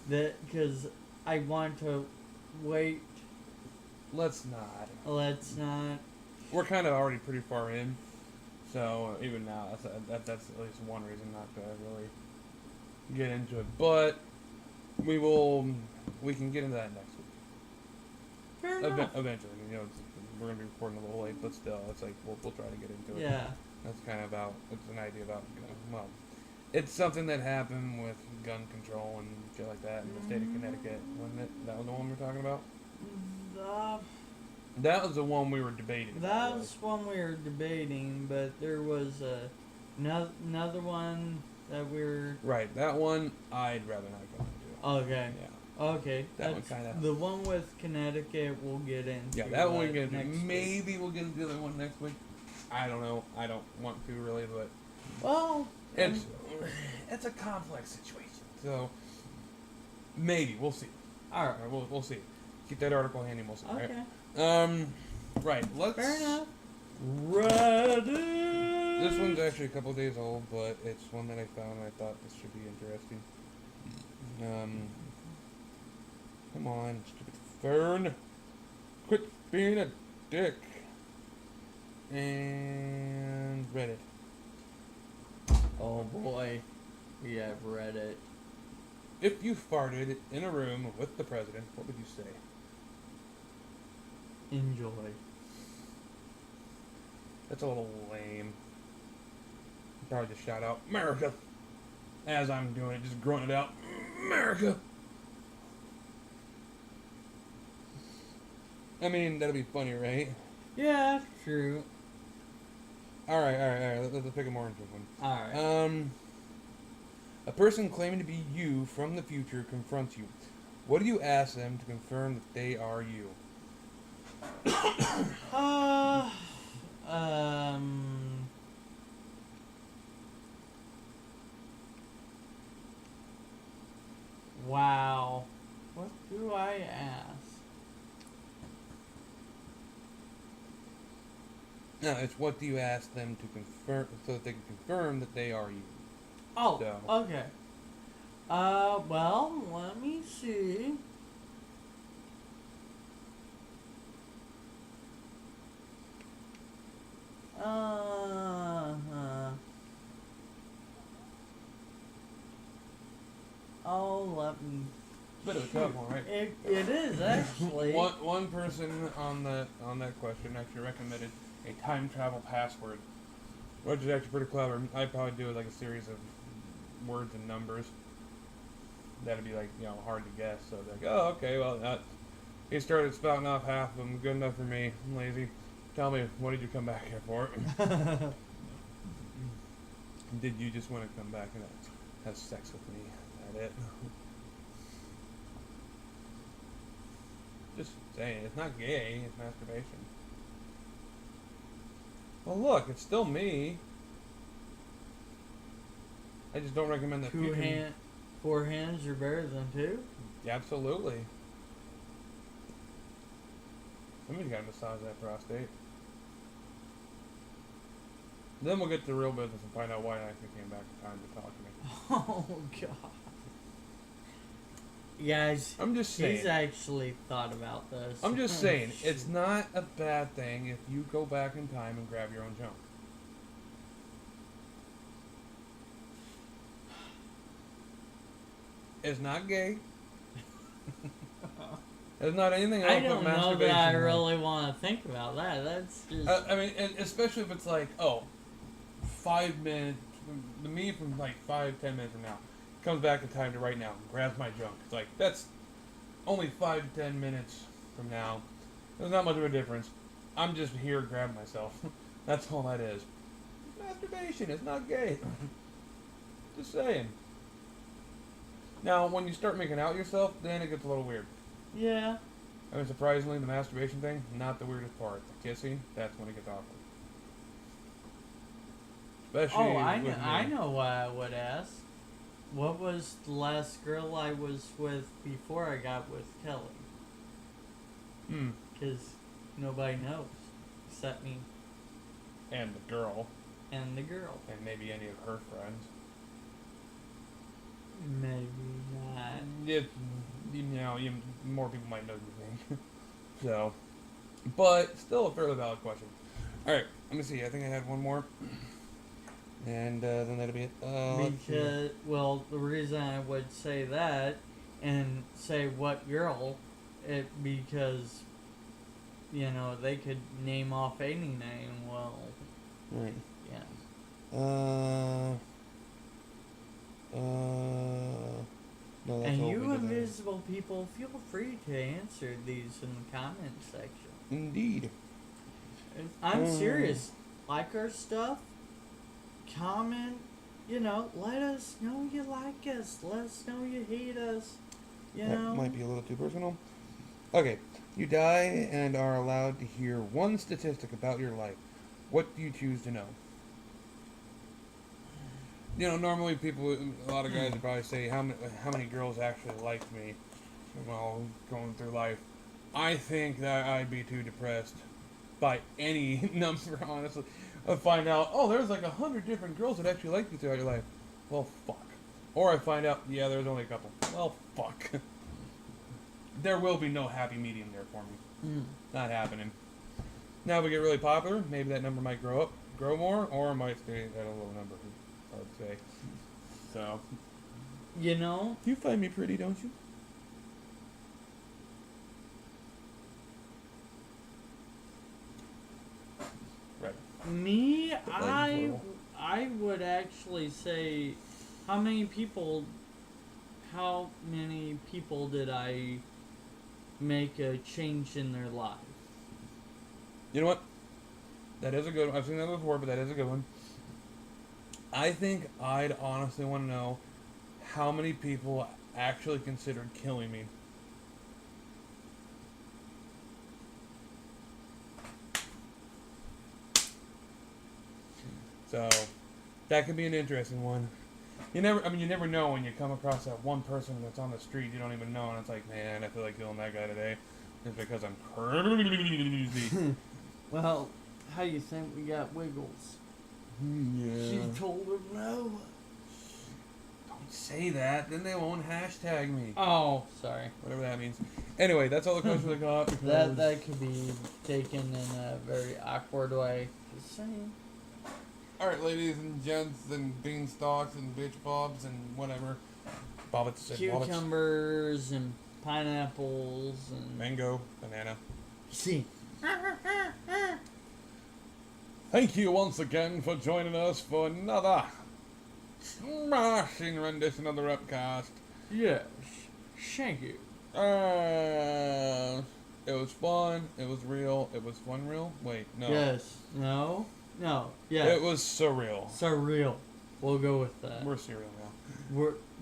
Because I want to wait. let's not. Let's not... We're kind of already pretty far in, so even now, that's at least one reason not to really get into it. But we can get into that next week. Fair enough. Eventually, we're gonna be recording a little late, but still, it's like we'll try to get into it. Yeah. That's kind of it's an idea about well, it's something that happened with gun control and shit like that in the state of Connecticut, wasn't it? That was the one we're talking about. That was the one we were debating. That about, was one we were debating, but there was another one that we were... right. That one I'd rather not go into. Okay. Yeah. Okay. That one that's kinda- The one with Connecticut we'll get into. Yeah, that one we next can get into. week. Maybe we'll get into the other one next week. I don't know. I don't want to really, but Well, it's a complex situation. So maybe we'll see. alright. All right, we'll see. Keep that article handy. We'll see. Okay. Right. Right. Let's. Fair enough. Reddit. This one's actually a couple days old, but it's one that I found and I thought this should be interesting. Come on, stupid Fern. Quit being a dick. And Reddit. Oh boy, we have Reddit. If you farted in a room with the president, what would you say? Enjoy. That's a little lame. Probably just shout out, America! As I'm doing it, just grunt it out, America! I mean, that'd be funny, right? Yeah, true. Alright. Let's pick a more interesting one. Alright. A person claiming to be you from the future confronts you. What do you ask them to confirm that they are you? Wow. What do I ask? No, it's what do you ask them to confirm so that they can confirm that they are you. Oh, So. okay. Well, let me see. Oh, let me. Bit of a tough one, right? It is actually. One person on that question actually recommended a time travel password, which is actually pretty clever. I'd probably do it like a series of words and numbers. That'd be like hard to guess. So like, oh okay, well he started spouting off half of them. Good enough for me. I'm lazy. Tell me, what did you come back here for? Did you just want to come back and have sex with me? Is that it? Just saying, it's not gay, it's masturbation. Well, look, it's still me. I just don't recommend that. Four hands are better than two? Absolutely. Somebody's got to massage that prostate. Then we'll get to real business and find out why I actually came back in time to talk to me. Oh, God. Guys, I'm just saying. He's actually thought about this. I'm just saying, it's not a bad thing if you go back in time and grab your own junk. It's not gay. There's not anything else I but don't know masturbation. that I really want to think about that. That's just... I mean, and especially if it's like, 5 minutes, me from like 5-10 minutes from now, comes back in time to right now, grabs my junk. It's like, that's only 5 to 10 minutes from now. There's not much of a difference. I'm just here grabbing myself. That's all that is. Masturbation, it's not gay. Just saying. Now, when you start making out yourself, then it gets a little weird. Yeah. I mean, surprisingly, the masturbation thing, not the weirdest part. The kissing, that's when it gets awkward. Especially I know what I would ask. What was the last girl I was with before I got with Kelly? Because nobody knows except me. And the girl. And the girl. And maybe any of her friends. Maybe not. More people might know than you think. So, but still a fairly valid question. Alright, let me see. I think I had one more. And then that'll be it. Because, well, the reason I would say that and say what girl, because, they could name off any name. Well, right. Yeah. No, that's and all you we did there. invisible people, feel free to answer these in the comment section. Indeed. I'm serious. Like our stuff. Comment. Let us know you like us. Let us know you hate us. That might be a little too personal. Okay. You die and are allowed to hear one statistic about your life. What do you choose to know? Normally a lot of guys would probably say how many girls actually liked me while going through life. I think that I'd be too depressed by any number, honestly. I'd find out, there's like 100 different girls that actually liked you throughout your life. Well, fuck. Or I find out, there's only a couple. Well, fuck. There will be no happy medium there for me. Not happening. Now if we get really popular, maybe that number might grow more, or it might stay at a low number. Hard to say. So, You know? You find me pretty, don't you? Right. Me, Like, I would actually say, how many people did I make a change in their life? You know what? That is a good one. I've seen that before, but that is a good one. I think I'd honestly want to know how many people actually considered killing me. So, that could be an interesting one. You never know when you come across that one person that's on the street you don't even know, and it's like, man, I feel like killing that guy today. Just because I'm crazy. Well, how do you think we got Wiggles? Yeah. She told him no. Don't say that, then they won't hashtag me. Oh, sorry. Whatever that means. Anyway, that's all the questions I got. That could be taken in a very awkward way. Just saying. Alright, ladies and gents and beanstalks and bitch bobs and whatever. Bobbits and bobbits. Cucumbers and pineapples and... Mango, banana. See. Thank you once again for joining us for another smashing rendition of the WREPcast. Yes. Thank you. It was fun. It was real. It was fun real? Wait, no. Yes. No. No. Yes. It was surreal. Surreal. We'll go with that. We're cereal now.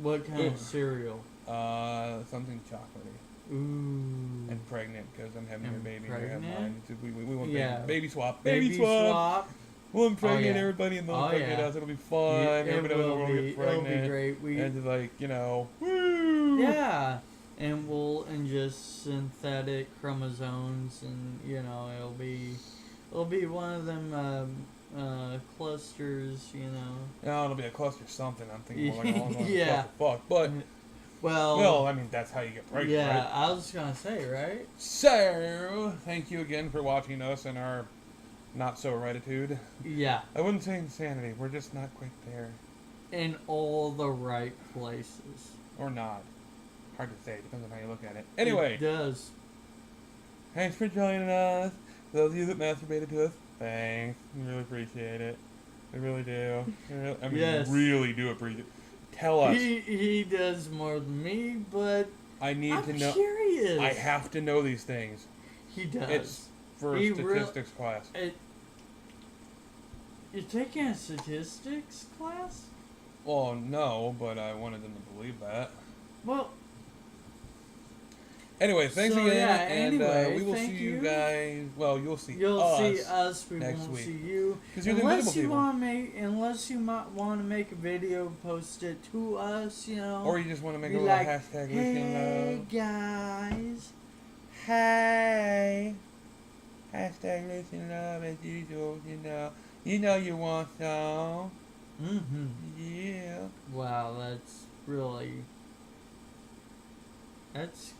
What kind of cereal? Something chocolatey. Ooh. And pregnant, because I'm having your And baby. You have pregnant? mine. We want Yeah. baby swap. Baby swap. One pregnant, yeah. everybody in the Oh, pregnant yeah. house. It'll be fun. Everybody in the world will get pregnant. It'll be great. And just like, woo! Yeah. And we'll ingest synthetic chromosomes, and it'll be one of them clusters, No, it'll be a cluster something. I'm thinking more like a long Yeah. fuck. But, Well, I mean, that's how you get pregnant, yeah, right? I was gonna say, right? So, thank you again for watching us and our not-so-rightitude. Yeah. I wouldn't say insanity. We're just not quite there. In all the right places. Or not. Hard to say. Depends on how you look at it. Anyway. It does. Thanks for joining us. For those of you that masturbated to us, thanks. We really appreciate it. We really do. Yes. We really do appreciate it. Tell us. He does more than me, but I need to know. I'm curious. I have to know these things. He does. It's for He a statistics class. You're taking a statistics class? Well, no, but I wanted them to believe that. Well. Anyway, thanks again, yeah, and anyway, we will see thank you guys. Well, you'll see You'll us. see us. We next won't week. see you. Because you're the invisible people. Unless you might want to make a video, post it to us. Or you just want to make Be a little like, hashtag hey listening guys. Hey. Hashtag listening love as usual. You know you want some. Mm-hmm. Yeah. Wow, that's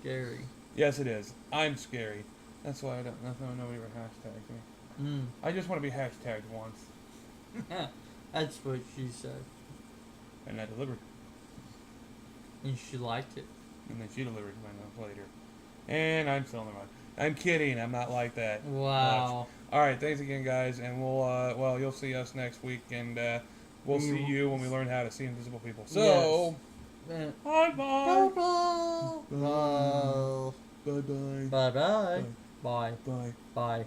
scary. Yes, it is. I'm scary. That's why nobody ever hashtags me. Mm. I just want to be hashtagged once. That's what she said. And I delivered. And she liked it. And then she delivered 9 months later. And I'm still in the run. I'm kidding. I'm not like that. Wow. All right. Thanks again, guys. And we'll, you'll see us next week. And we'll see you when we learn how to see invisible people. So, Yes. bye-bye. Bye. Bye-bye. Bye-bye. Bye. Bye. Bye. Bye.